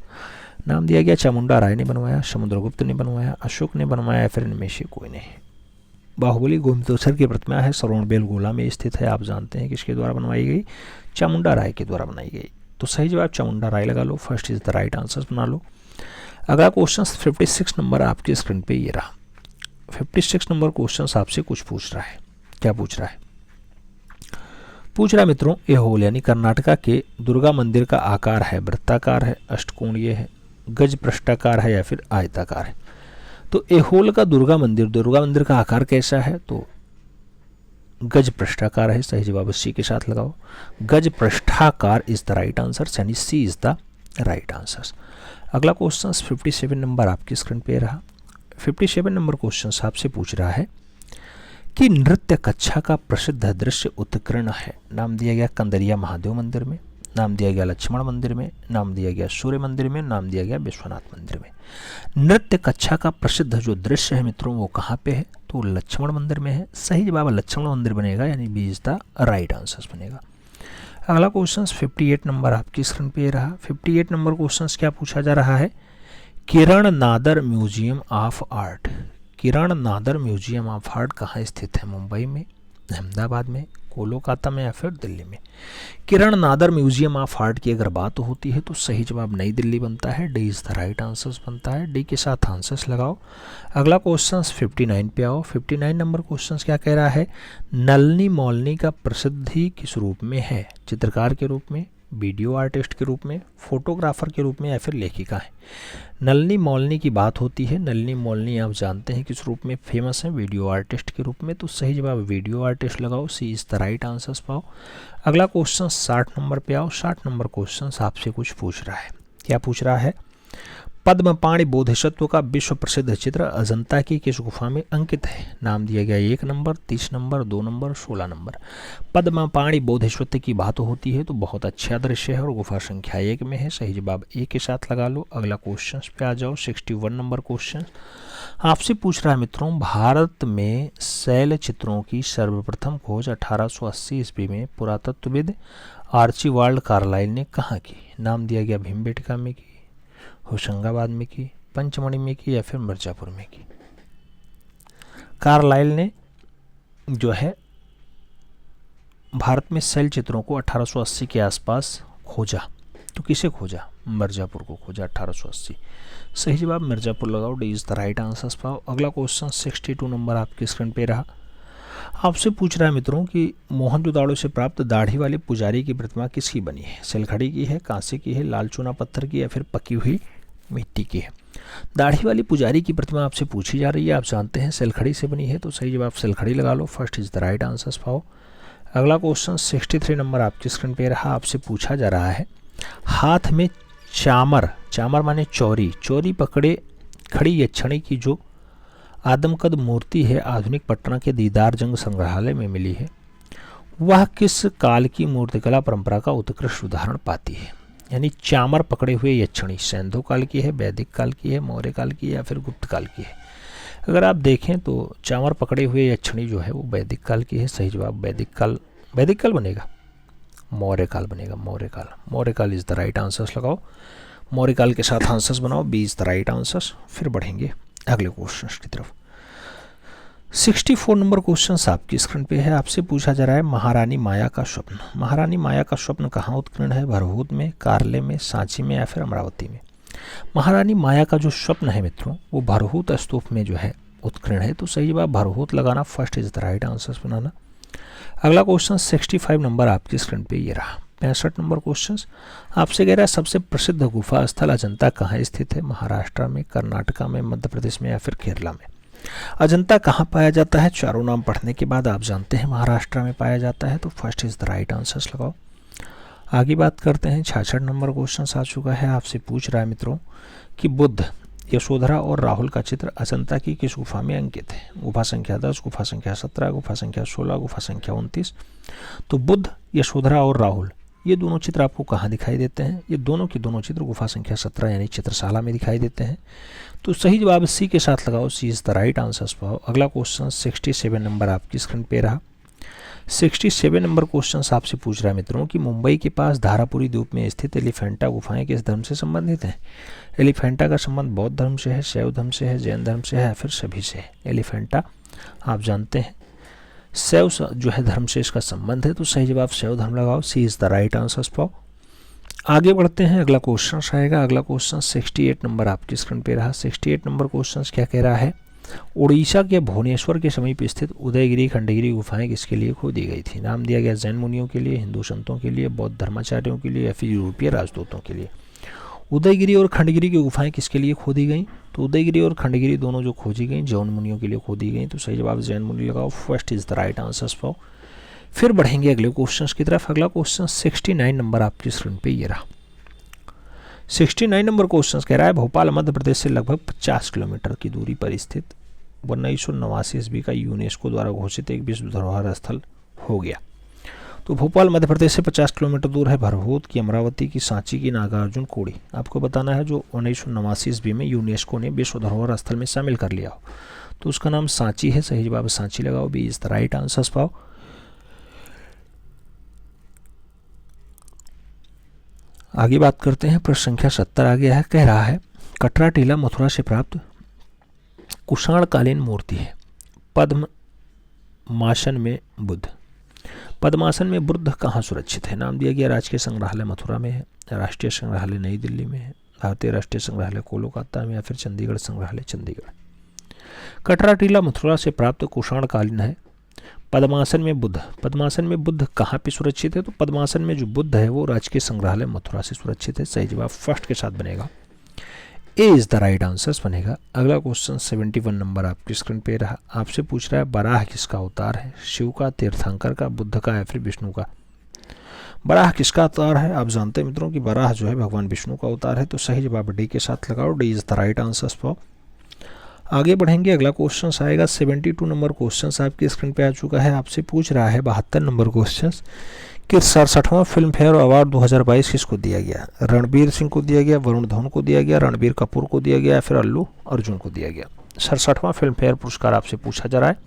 नाम दिया गया चामुंडा राय ने बनवाया, समुद्रगुप्त ने बनवाया, अशोक ने बनवाया या फिर इनमें से कोई नहीं। बाहुबली गोमतेश्वर की प्रतिमा है श्रवण बेलगोला में स्थित है, आप जानते हैं किसके द्वारा बनवाई गई, चामुंडा राय के द्वारा बनाई गई। तो सही जवाब चामुंडा राय लगा लो, first is the right answer बना लो। अगला क्वेश्चन 56 नंबर आपकी स्क्रीन पे ये रहा। 56 नंबर क्वेश्चन आपसे कुछ पूछ रहा है, क्या पूछ रहा है, पूछ रहा है मित्रों ऐहोल यानी कर्नाटका के दुर्गा मंदिर का आकार है वृत्ताकार है, अष्टकोणीय है, गज पृष्ठाकार है या फिर आयताकार है। तो ऐहोल का दुर्गा मंदिर का आकार कैसा है, तो गज पृष्ठाकार है, सही जवाब सी के साथ लगाओ। गज पृष्ठाकार इज द राइट आंसर, यानी सी इज द राइट आंसर। अगला क्वेश्चन 57 नंबर आपकी स्क्रीन पे रहा। 57 नंबर क्वेश्चन आपसे पूछ रहा है कि नृत्य कक्षा का प्रसिद्ध दृश्य उत्कीर्ण है। नाम दिया गया कंदरिया महादेव मंदिर में, नाम दिया गया लक्ष्मण मंदिर में, नाम दिया गया सूर्य मंदिर में, नाम दिया गया विश्वनाथ मंदिर में। नृत्य कक्षा का प्रसिद्ध जो दृश्य है मित्रों वो कहाँ पे है, तो लक्ष्मण मंदिर में है, सही जवाब लक्ष्मण मंदिर बनेगा, यानी B is the right answer बनेगा। अगला क्वेश्चन 58 नंबर आपकी स्क्रीन पे रहा। 58 नंबर क्वेश्चन क्या पूछा जा रहा है, Kiran Nadar museum of art, Kiran Nadar museum of art कहाँ स्थित है, मुंबई में, अहमदाबाद में, कोलकाता में या फिर दिल्ली में। किरण नादर म्यूजियम ऑफ आर्ट की अगर बात होती है तो सही जवाब नई दिल्ली बनता है, D is the right answers बनता है, डी के साथ आंसर्स लगाओ। अगला क्वेश्चन 59 पे आओ। 59 नंबर क्वेश्चन क्या कह रहा है, नलिनी मौलनी का प्रसिद्धि किस रूप में है, चित्रकार के रूप में, वीडियो आर्टिस्ट के रूप में, फोटोग्राफर के रूप में या फिर लेखिका है। नलिनी मौलनी की बात होती है, नलिनी मौलनी आप जानते हैं किस रूप में फेमस है, वीडियो आर्टिस्ट के रूप में। तो सही जवाब वीडियो आर्टिस्ट लगाओ, सी इज द राइट आंसर्स पाओ। अगला क्वेश्चन 60 नंबर पे आओ। 60 नंबर क्वेश्चन आपसे कुछ पूछ रहा है, क्या पूछ रहा है, पद्मपाणि बोधिसत्व का विश्व प्रसिद्ध चित्र अजंता की किस गुफा में अंकित है। नाम दिया गया 1 number, 30 number, 2 number, 16 number. Padmapani Bodhisattva की बात होती है तो बहुत अच्छा दृश्य है और गुफा संख्या 1 में है, सही जवाब ए के साथ लगा लो। अगला क्वेश्चन पे आ जाओ। 61 नंबर क्वेश्चन आपसे पूछ रहा है मित्रों, भारत में शैल चित्रों की सर्वप्रथम खोज 1880 ईस्वी में पुरातत्वविद आर्चिबाल्ड कार्लाइल ने कहाँ की। नाम दिया गया भीमबेटका में की, होशंगाबाद में की, पंचमढ़ी में की या फिर मिर्जापुर में की। कार्लाइल ने जो है भारत में शैल चित्रों को 1880 के आसपास खोजा, तो किसे खोजा, मिर्जापुर को खोजा 1880, सही जवाब मिर्जापुर लगाओ, D is the right answer पाओ। अगला क्वेश्चन 62 नंबर आपके स्क्रीन पे रहा। आपसे पूछ रहा है मित्रों कि मोहनजोदाड़ो से प्राप्त दाढ़ी वाले पुजारी की प्रतिमा किसकी बनी है, सिलखड़ी की है, कांसे की है, लाल चूना पत्थर की या फिर पकी हुई मिट्टी की है। दाढ़ी वाली पुजारी की प्रतिमा आपसे पूछी जा रही है, आप जानते हैं सिलखड़ी से बनी है, तो सही जवाब सिलखड़ी लगा लो, first is the right answer पाओ। अगला क्वेश्चन 63 नंबर आपकी स्क्रीन पे रहा। आपसे पूछा जा रहा है हाथ में चामर, चामर माने चौरी, चौरी पकड़े खड़ी यक्षिणी की जो आदमकद मूर्ति है आधुनिक पटना के दीदार जंग संग्रहालय में मिली है, वह किस काल की मूर्तिकला परंपरा का उत्कृष्ट उदाहरण पाती है। यानी चामर पकड़े हुए यक्षिणी सैंधव काल की है, वैदिक काल की है, मौर्य काल की है या फिर गुप्त काल की है। अगर आप देखें तो चामर पकड़े हुए यक्षिणी जो है वो वैदिक काल की है, सही जवाब वैदिक काल बनेगा, मौर्य काल बनेगा, मौर्य काल इज द राइट आंसर्स लगाओ, मौर्य काल के साथ आंसर्स बनाओ, B is the right answers. फिर बढ़ेंगे अगले क्वेश्चन की तरफ। 64 नंबर क्वेश्चन आपकी स्क्रीन पे है। आपसे पूछा जा रहा है महारानी माया का स्वप्न। महारानी माया का स्वप्न कहाँ उत्कीर्ण है? भरहूत में, कारले में, सांची में या फिर अमरावती में? महारानी माया का जो स्वप्न है मित्रों वो भरहूत स्तूप में जो है उत्कीर्ण है। तो सही जवाब भरहूत लगाना, first is the right answer बनाना। अगला क्वेश्चन 65 नंबर आपकी स्क्रीन पे ये रहा। 65 नंबर क्वेश्चन आपसे कह रहा है सबसे प्रसिद्ध गुफा स्थल अजंता कहाँ स्थित है? महाराष्ट्र में, कर्नाटका में, मध्य प्रदेश में या फिर केरला में? अजंता कहाँ पाया जाता है? चारों नाम पढ़ने के बाद आप जानते हैं महाराष्ट्र में पाया जाता है। तो first is the right answer लगाओ। आगे बात करते हैं 66 नंबर क्वेश्चन आ चुका है। आपसे पूछ रहा है मित्रों कि बुद्ध, यशोधरा और राहुल का चित्र अजंता की किस गुफा में अंकित है? गुफा संख्या 10, गुफा संख्या 17, गुफा संख्या 16, गुफा संख्या 29। तो बुद्ध, यशोधरा और राहुल ये दोनों चित्र आपको कहाँ दिखाई देते हैं? ये दोनों के दोनों चित्र गुफा संख्या 17 यानी चित्रशाला में दिखाई देते हैं। तो सही जवाब सी के साथ लगाओ, सी इज द राइट आंसर पाओ। अगला क्वेश्चन 67 नंबर आपकी स्क्रीन पे रहा। 67 नंबर क्वेश्चन आपसे पूछ रहा है मित्रों कि मुंबई के पास धारापुरी द्वीप में स्थित एलिफेंटा गुफाएं किस धर्म से संबंधित हैं? एलिफेंटा का संबंध बौद्ध धर्म से है, शैव धर्म से है, जैन धर्म से है या फिर सभी से है? एलिफेंटा आप जानते हैं शैव जो है धर्म से इसका संबंध है। तो सही जवाब शैव धर्म लगाओ, सी इज द राइट आंसर पाओ। आगे बढ़ते हैं, अगला क्वेश्चन आएगा। अगला क्वेश्चन 68 नंबर आपकी स्क्रीन पे रहा। 68 नंबर क्वेश्चन क्या कह रहा है? उड़ीसा के भुवनेश्वर के समीप स्थित उदयगिरी खंडगिरी गुफाएं किसके लिए खोदी गई थी? नाम दिया गया जैन मुनियों के लिए, हिंदू संतों के लिए, बौद्ध धर्माचार्यों के लिए या फिर यूरोपीय राजदूतों के लिए? उदयगिरी और खंडगिरी की गुफाएं किसके लिए खोदी गई? तो उदयगिरी और खंडगिरी दोनों जो खोजी गई जैन मुनियों के लिए खोदी गई। तो सही जवाब जैन मुनि लगाओ, first is the right answer पाओ। फिर बढ़ेंगे अगले क्वेश्चन की तरफ। अगला क्वेश्चन 69 नंबर आपकी स्क्रीन पे ये रहा। 69 नंबर क्वेश्चन कह रहा है भोपाल मध्य प्रदेश से लगभग 50 किलोमीटर की दूरी पर स्थित 1989 ईस्वी का यूनेस्को द्वारा घोषित एक विश्व धरोहर स्थल हो गया। तो भोपाल मध्य प्रदेश से 50 किलोमीटर दूर है। भरहूत की, अमरावती की, सांची की, नागार्जुन कोड़ी आपको बताना है जो 1989 ईस्वी में यूनेस्को ने विश्व धरोहर स्थल में शामिल कर लिया हो। तो उसका नाम सांची है। सही जवाब सांची लगाओ, B is the right answer पाओ। आगे बात करते हैं, प्रश्न संख्या 70 आ गया है। कह रहा है कटरा टीला मथुरा से प्राप्त कुषाणकालीन मूर्ति है। पद्मासन में बुद्ध। पद्मासन में बुद्ध कहाँ सुरक्षित है? नाम दिया गया राजकीय संग्रहालय मथुरा में है, राष्ट्रीय संग्रहालय नई दिल्ली में है, भारतीय राष्ट्रीय संग्रहालय कोलकाता में या फिर चंडीगढ़ संग्रहालय चंडीगढ़। कटरा टीला मथुरा से प्राप्त कुषाणकालीन है। पद्मासन में बुद्ध, पद्मासन में बुद्ध कहाँ पे सुरक्षित है? तो पद्मासन में जो बुद्ध है वो राजकीय संग्रहालय मथुरा से सुरक्षित है। सही जवाब फर्स्ट के साथ बनेगा, ए इज द राइट आंसर बनेगा। अगला क्वेश्चन 71 नंबर आपकी स्क्रीन पे रहा। आपसे पूछ रहा है बराह किसका अवतार है? शिव का, तीर्थंकर का, बुद्ध का या फिर विष्णु का? बराह किसका अवतार है? आप जानते हैं मित्रों कि बराह जो है भगवान विष्णु का अवतार है। तो सही जवाब डी के साथ लगाओ, D is the right answer पाओ। आगे बढ़ेंगे, अगला क्वेश्चन आएगा 72 नंबर क्वेश्चन आपकी स्क्रीन पे आ चुका है। आपसे पूछ रहा है 72 नंबर क्वेश्चन कि 67वां फिल्म फेयर अवार्ड 2022 किसको दिया गया? रणबीर सिंह को दिया गया, वरुण धवन को दिया गया, रणबीर कपूर को दिया गया या फिर अल्लू अर्जुन को दिया गया? 67वां फिल्म फेयर पुरस्कार आपसे पूछा जा रहा है।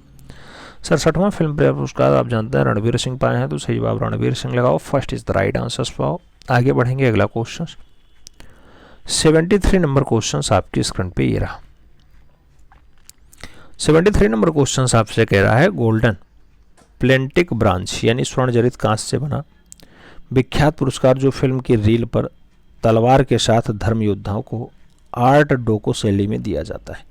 67वां फिल्म फेयर पुरस्कार आप जानते हैं रणबीर सिंह पाए हैं। तो सही जवाब रणबीर सिंह लगाओ, first is the right answer पाओ। आगे बढ़ेंगे, अगला क्वेश्चन 73 नंबर क्वेश्चन आपकी स्क्रीन पे ये रहा। 73 नंबर क्वेश्चन आपसे कह रहा है गोल्डन प्लेंटिक ब्रांच यानी स्वर्ण जड़ित कांच से बना विख्यात पुरस्कार जो फिल्म की रील पर तलवार के साथ धर्म योद्धाओं को आर्ट डोको शैली में दिया जाता है।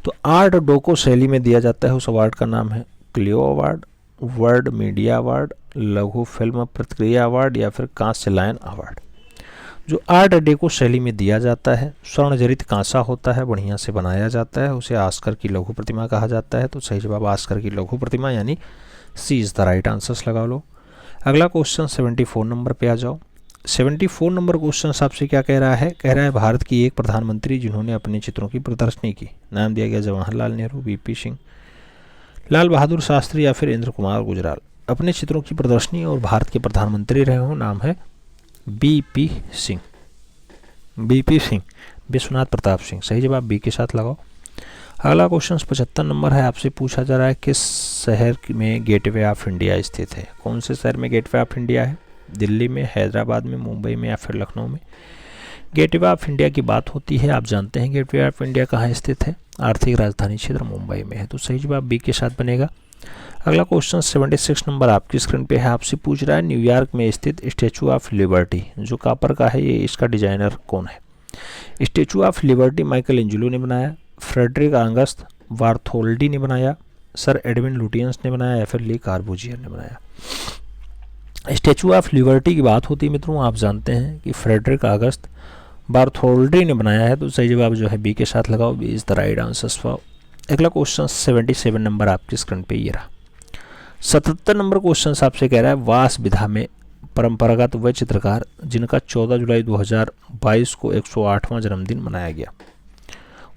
तो आर्ट डोको शैली में दिया जाता है उस अवार्ड का नाम है Clio award, world media award, लघु फिल्म प्रतिक्रिया अवार्ड या फिर कांस्य लायन अवार्ड। जो आर्ट डेको शैली में दिया जाता है, स्वर्ण जड़ित कांसा होता है, बढ़िया से बनाया जाता है, उसे आस्कर की लघु प्रतिमा कहा जाता है। तो सही जवाब आस्कर की लघु प्रतिमा यानी सी इज द राइट आंसर लगा लो। अगला क्वेश्चन 74 नंबर पे आ जाओ। 74 नंबर क्वेश्चन आपसे क्या कह रहा है? कह रहा है भारत की एक प्रधानमंत्री जिन्होंने अपने चित्रों की प्रदर्शनी की। नाम दिया गया जवाहरलाल नेहरू, वीपी सिंह, लाल बहादुर शास्त्री या फिर इंद्र कुमार गुजराल। अपने चित्रों की प्रदर्शनी और भारत के प्रधानमंत्री रहे हो, नाम है बीपी सिंह, बीपी सिंह, विश्वनाथ प्रताप सिंह। सही जवाब बी के साथ लगाओ। अगला क्वेश्चन 75 नंबर है। आपसे पूछा जा रहा है किस शहर में गेटवे ऑफ इंडिया स्थित है? कौन से शहर में गेटवे ऑफ इंडिया है? दिल्ली में, हैदराबाद में, मुंबई में या फिर लखनऊ में? गेटवे ऑफ इंडिया की बात होती है, आप जानते हैं गेटवे ऑफ इंडिया कहाँ स्थित है? आर्थिक राजधानी क्षेत्र मुंबई में है, तो सही जवाब बी के साथ बनेगा। अगला क्वेश्चन 76 नंबर आपकी स्क्रीन पे है, आपसे पूछ रहा है न्यूयॉर्क में स्थित स्टैचू ऑफ लिबर्टी जो कॉपर का है, ये इसका डिजाइनर कौन है? Statue of liberty Michael Angelo ने बनाया, फ्रेडरिक ऑगस्ट बार्थोल्डी ने बनाया, सर एडविन लुटियंस ने बनाया, या फिर ली कार्बूजियर ने बनाया। स्टैचू ऑफ लिबर्टी की बात होती है मित्रों, आप जानते हैं कि फ्रेडरिक ऑगस्ट बार्थोल्डी ने बनाया है, तो सही जवाब जो है बी के साथ लगाओ, B is the right answer for. अगला क्वेश्चन 77 नंबर आपकी स्क्रीन पे ये रहा। 77 नंबर क्वेश्चन आपसे कह रहा है वास विधा में परंपरागत व चित्रकार जिनका 14 जुलाई 2022 को 108वां जन्मदिन मनाया गया।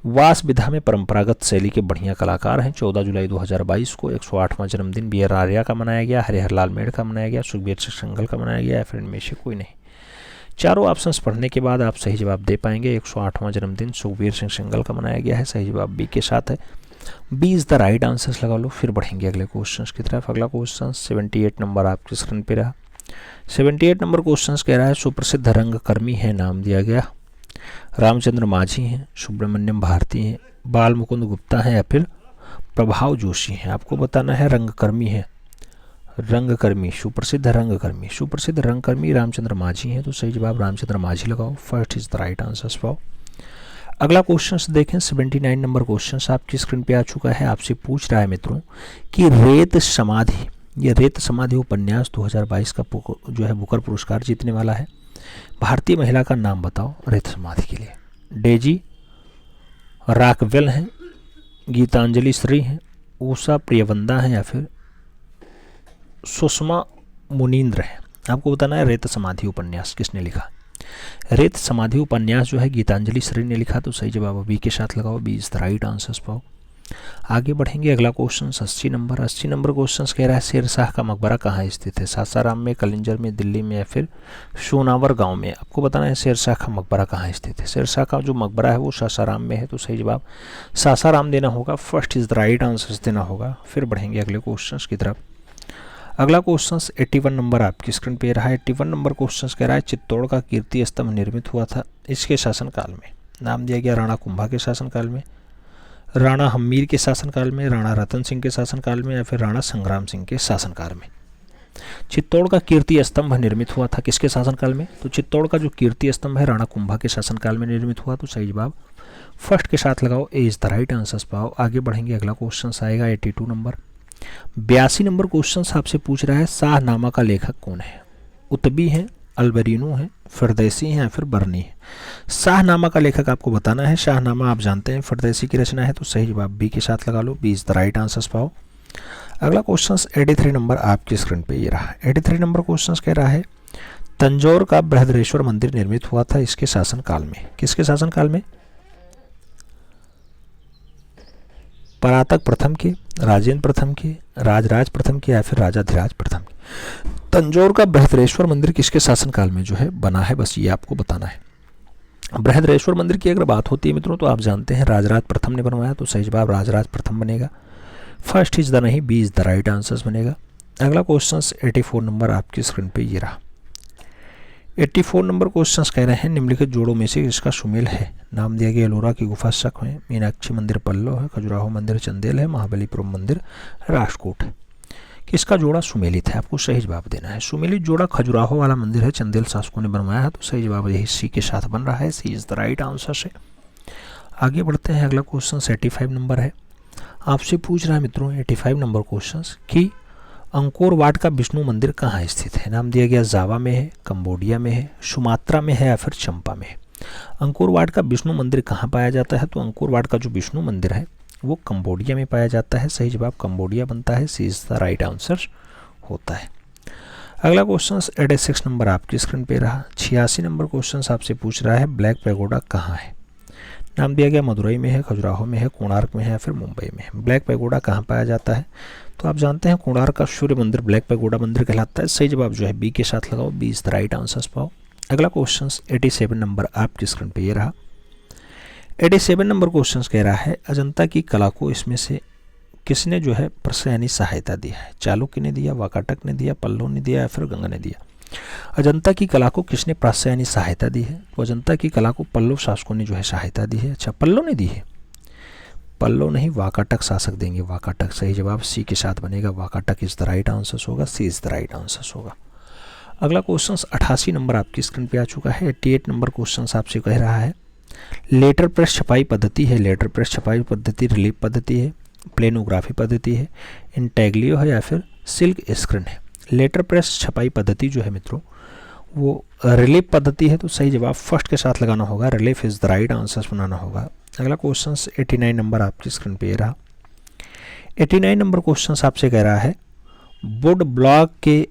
वास विधा में परंपरागत शैली के बढ़िया कलाकार हैं। 14 जुलाई 2022 को 108वां जन्मदिन बी आर आर्या का मनाया गया, हरिहर लाल मेड़ का मनाया गया, सुखबीर सिंह संघल का मनाया गया, या फिर इनमें से कोई नहीं। चारों ऑप्शंस पढ़ने के बाद आप सही जवाब दे पाएंगे। 108वां जन्मदिन सुखबीर सिंह संघल का मनाया गया है, सही जवाब बी के साथ है, B is the right answer लगा लो। फिर बढ़ेंगे अगले क्वेश्चन की तरफ। अगला क्वेश्चन 78 नंबर आपकी स्क्रीन पे रहा। 78 नंबर क्वेश्चन कह रहा है सुप्रसिद्ध रंगकर्मी है, नाम दिया गया रामचंद्र माझी हैं, सुब्रमण्यम भारती हैं, बाल मुकुंद गुप्ता हैं, या फिर प्रभाव जोशी हैं। आपको बताना है रंगकर्मी है, रंगकर्मी सुप्रसिद्ध रंगकर्मी रामचंद्र माझी हैं, तो सही जवाब रामचंद्र माझी लगाओ, first is the right answer for. अगला क्वेश्चन देखें 79 नंबर क्वेश्चन आपकी स्क्रीन पे आ चुका है। आपसे पूछ रहा है मित्रों कि रेत समाधि, ये रेत समाधि उपन्यास 2022 का जो है बुकर पुरस्कार जीतने वाला है। भारतीय महिला का नाम बताओ रेत समाधि के लिए। डेजी राकवेल हैं, गीतांजलि श्री हैं, उषा प्रियवंदा हैं, या फिर सुषमा मुनींद्र हैं। आपको बताना है रेत समाधि उपन्यास किसने लिखा। रेत समाधि उपन्यास जो है गीतांजलि श्री ने लिखा, तो सही जवाब बी के साथ लगाओ, B is the right answer पाओ। आगे बढ़ेंगे। अगला क्वेश्चन 80 नंबर क्वेश्चन कह रहा है शेरशाह का मकबरा कहाँ स्थित है? सासाराम में, कलिंजर में, दिल्ली में, या फिर सोनावर गांव में। आपको बताना है शेरशाह का मकबरा कहाँ स्थित है। शेरशाह का जो मकबरा है वो सासाराम में है, तो सही जवाब सासाराम देना होगा, first is the right answer देना होगा। फिर बढ़ेंगे अगले क्वेश्चन की तरफ। अगला क्वेश्चन 81 नंबर आपकी स्क्रीन पे रहा है। 81 नंबर क्वेश्चन कह रहा है चित्तौड़ का कीर्ति स्तंभ निर्मित हुआ था इसके शासनकाल में। नाम दिया गया राणा कुंभा के शासनकाल में, राणा हम्मीर के शासनकाल में, राणा रतन सिंह के शासनकाल में, या फिर राणा संग्राम सिंह के शासनकाल में। चित्तौड़ का कीर्ति स्तंभ निर्मित हुआ था किसके शासनकाल में? तो चित्तौड़ का जो कीर्ति स्तंभ है राणा कुंभा के शासनकाल में निर्मित हुआ, तो सही जवाब फर्स्ट के साथ लगाओ, ए इज द राइट आंसर पाओ। आगे बढ़ेंगे। अगला क्वेश्चन आएगा 82 नंबर। 82 नंबर क्वेश्चन आपसे पूछ रहा है शाहनामा का लेखक कौन है? उतबी हैं, अल्बरीनो हैं, फिरदैसी हैं, या फिर बर्नी है। शाहनामा का लेखक आपको बताना है। शाहनामा आप जानते हैं फिरदैसी की रचना है, तो सही जवाब बी के साथ लगा लो, B is the right answer पाओ। अगला क्वेश्चन 83 नंबर आपकी स्क्रीन पे ये रहा। 83 नंबर क्वेश्चन कह रहा है तंजौर का बृहदेश्वर मंदिर निर्मित हुआ था इसके शासनकाल में। किसके शासनकाल में? परातक प्रथम के, राजेंद्र प्रथम के, राजराज प्रथम के, या फिर राजाधिराज प्रथम के। तंजौर का बृहदेश्वर मंदिर किसके शासनकाल में जो है बना है, बस ये आपको बताना है। बृहदेश्वर मंदिर की अगर बात होती है मित्रों तो आप जानते हैं राजराज प्रथम ने बनवाया, तो सही जवाब राजराज प्रथम बनेगा, फर्स्ट इज द नहीं, B is the right answer बनेगा। अगला क्वेश्चन 84 नंबर आपकी स्क्रीन पे ये रहा। 84 नंबर क्वेश्चन कह रहे हैं निम्नलिखित जोड़ों में से इसका सुमेल है। नाम दिया गया एलोरा की गुफा शक है, मीनाक्षी मंदिर पल्लव है, खजुराहो मंदिर चंदेल है, महाबलीपुरम मंदिर राजकोट है। किसका जोड़ा सुमेलित है? आपको सही जवाब देना है। सुमेलित जोड़ा खजुराहो वाला मंदिर है, चंदेल शासकों ने बनवाया है, तो सही जवाब यही सी के साथ बन रहा है, सी इज द राइट आंसर से। आगे बढ़ते हैं। अगला क्वेश्चन 85 नंबर है। आपसे पूछ रहा है मित्रों 85 नंबर क्वेश्चन कि अंकोर वाट का विष्णु मंदिर कहाँ स्थित है? नाम दिया गया जावा में है, कंबोडिया में है, सुमात्रा में है, या फिर चंपा में है। अंकोर वाट का विष्णु मंदिर कहाँ पाया जाता है? तो अंकोर वाट का जो विष्णु मंदिर है वो कंबोडिया में पाया जाता है, सही जवाब कंबोडिया बनता है, सी इज द राइट आंसर होता है। अगला क्वेश्चन 86 नंबर आपकी स्क्रीन पे रहा। 86 नंबर क्वेश्चन आपसे पूछ रहा है ब्लैक पैगोडा कहाँ है? नाम दिया गया मदुरई में है, खजुराहो में है, कोणार्क में है, या फिर मुंबई में है। ब्लैक पैगोडा कहाँ पाया जाता है? तो आप जानते हैं कोणार्क का सूर्य मंदिर ब्लैक पैगोडा मंदिर कहलाता है, सही जवाब जो है बी के साथ लगाओ, B is the right answer पाओ। अगला क्वेश्चन 87 नंबर आपकी स्क्रीन पे ये रहा। 87 नंबर क्वेश्चन कह रहा है अजंता की कला को इसमें से किसने जो है प्रशंसनीय सहायता दी है? चालुक्य ने दिया, वाकाटक ने दिया, पल्लव ने दिया, या फिर गंगा ने दिया। अजंता की कला को किसने प्रशंसनीय सहायता दी है? तो अजंता की कला को पल्लव शासकों ने जो है सहायता दी है। अच्छा, पल्लव ने दी है। पल्लव नहीं वाकाटक शासक देंगे, वाकाटक। सही जवाब सी के साथ बनेगा, Vakataka is the right answer होगा, सी इज द राइट आंसर होगा। अगला क्वेश्चन 88 नंबर आपकी स्क्रीन पे आ चुका है। 88 नंबर क्वेश्चन आपसे कह रहा है लेटर प्रेस छपाई पद्धति है, लेटर प्रेस छपाई पद्धति रिलीफ पद्धति है, प्लेनोग्राफी पद्धति है, इंटैग्लियो है या फिर सिल्क स्क्रीन है। लेटर प्रेस छपाई पद्धति जो है मित्रों वो रिलीफ पद्धति है, तो सही जवाब फर्स्ट के साथ लगाना होगा, relief is the right answer बनाना होगा। अगला क्वेश्चन 89 नंबर आपकी स्क्रीन पे रहा। 89 नंबर क्वेश्चन आपसे कह रहा है वुड ब्लॉक के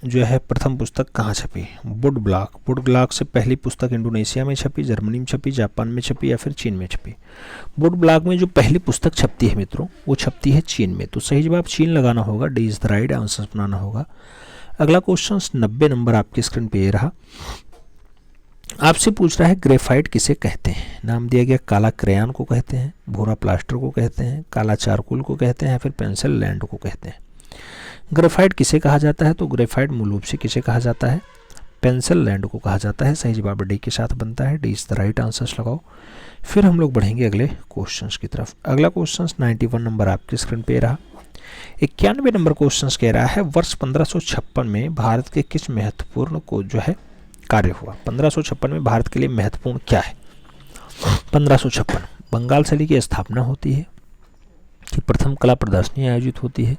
जो है प्रथम पुस्तक कहाँ छपी। वुड ब्लॉक से पहली पुस्तक इंडोनेशिया में छपी, जर्मनी में छपी, जापान में छपी या फिर चीन में छपी। वुड ब्लॉक में जो पहली पुस्तक छपती है मित्रों वो छपती है चीन में, तो सही जवाब चीन लगाना होगा, D is the right answer बनाना होगा। अगला क्वेश्चन 90 नंबर आपकी स्क्रीन पे ये रहा। आपसे पूछ रहा है ग्रेफाइट किसे कहते हैं। नाम दिया गया काला क्रेयॉन को कहते हैं, भूरा प्लास्टर को कहते हैं, काला चारकोल को कहते हैं या फिर पेंसिल लैंड को कहते हैं। ग्रेफाइट किसे कहा जाता है, तो ग्रेफाइट मूल रूप से किसे कहा जाता है, पेंसिल लैंड को कहा जाता है। सही जवाब डी के साथ बनता है, D is the right answer लगाओ। फिर हम लोग बढ़ेंगे अगले क्वेश्चंस की तरफ। अगला क्वेश्चन 91 नंबर आपकी स्क्रीन पे रहा। 91 नंबर क्वेश्चन कह रहा है वर्ष 1556 में भारत के किस महत्वपूर्ण को जो है कार्य हुआ। 1556 में भारत के लिए महत्वपूर्ण क्या है। 1556 बंगाल सैली की स्थापना होती है, कि प्रथम कला प्रदर्शनी आयोजित होती है,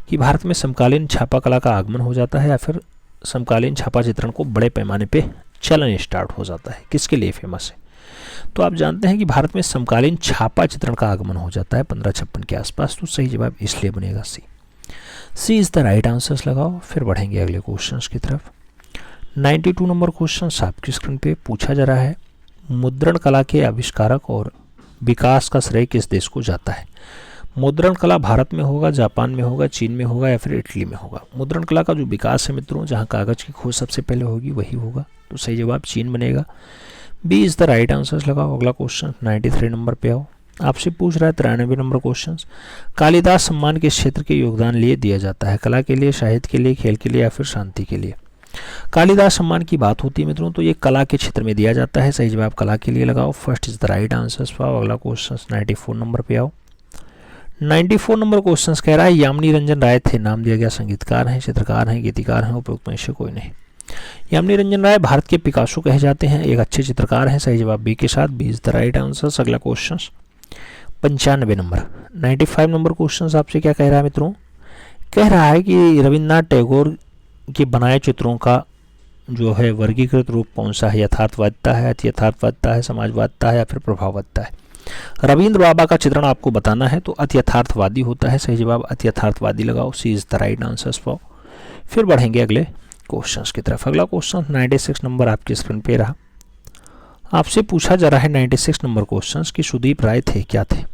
कि भारत में समकालीन छापा कला का आगमन हो जाता है या फिर समकालीन छापा चित्रण को बड़े पैमाने पे चलन स्टार्ट हो जाता है, किसके लिए फेमस है। तो आप जानते हैं कि भारत में समकालीन छापा चित्रण का आगमन हो जाता है 1556 के आसपास, तो सही जवाब इसलिए बनेगा सी, सी इज द राइट आंसर्स लगाओ। फिर बढ़ेंगे अगले क्वेश्चंस की तरफ। 92 नंबर क्वेश्चन आपकी स्क्रीन पे पूछा जा रहा है मुद्रण कला के आविष्कारक और विकास का श्रेय किस देश को जाता है। मुद्रण कला भारत में होगा, जापान में होगा, चीन में होगा या फिर इटली में होगा। मुद्रण कला का जो विकास है मित्रों, जहां कागज की खोज सबसे पहले होगी वही होगा, तो सही जवाब चीन बनेगा, B is the right answer लगाओ। अगला क्वेश्चन 93 नंबर पे आओ। आपसे पूछ रहा है 93 नंबर क्वेश्चन कालिदास सम्मान किस क्षेत्र के योगदान लिए दिया जाता है। कला के लिए, साहित्य के लिए, खेल के लिए या फिर शांति के लिए। कालिदास सम्मान की बात होती है मित्रों तो ये कला के क्षेत्र में दिया जाता है, सही जवाब कला के लिए लगाओ, first is the right answer पाओ। अगला क्वेश्चन 94 नंबर पे आओ। 94 नंबर क्वेश्चन कह रहा है यामिनी रंजन राय थे, नाम दिया गया संगीतकार हैं, चित्रकार हैं, गीतिकार हैं, उपयुक्त में से कोई नहीं। यामिनी रंजन राय भारत के पिकासो कहे जाते हैं, एक अच्छे चित्रकार हैं, सही जवाब बी के साथ, B is the right answer. अगला क्वेश्चन 95 नंबर 95 नंबर क्वेश्चन आपसे क्या कह रहा है मित्रों, कह रहा है कि रविन्द्रनाथ टैगोर के बनाए चित्रों का जो है वर्गीकृत रूप कौन सा है। यथार्थवादिता है, अति यथार्थवादिता है, समाजवादिता है या फिर प्रभाववादिता है। रविंद्र बाबा का चित्रण आपको बताना है तो अति यथार्थवादी होता है, सही जवाब अति यथार्थवादी लगाओ, सी इज द राइट आंसर पाओ। फिर बढ़ेंगे अगले क्वेश्चंस की तरफ। अगला क्वेश्चन 96 नंबर आपकी स्क्रीन पे रहा। आपसे पूछा जा रहा है 96 नंबर क्वेश्चंस कि सुदीप राय थे क्या थे।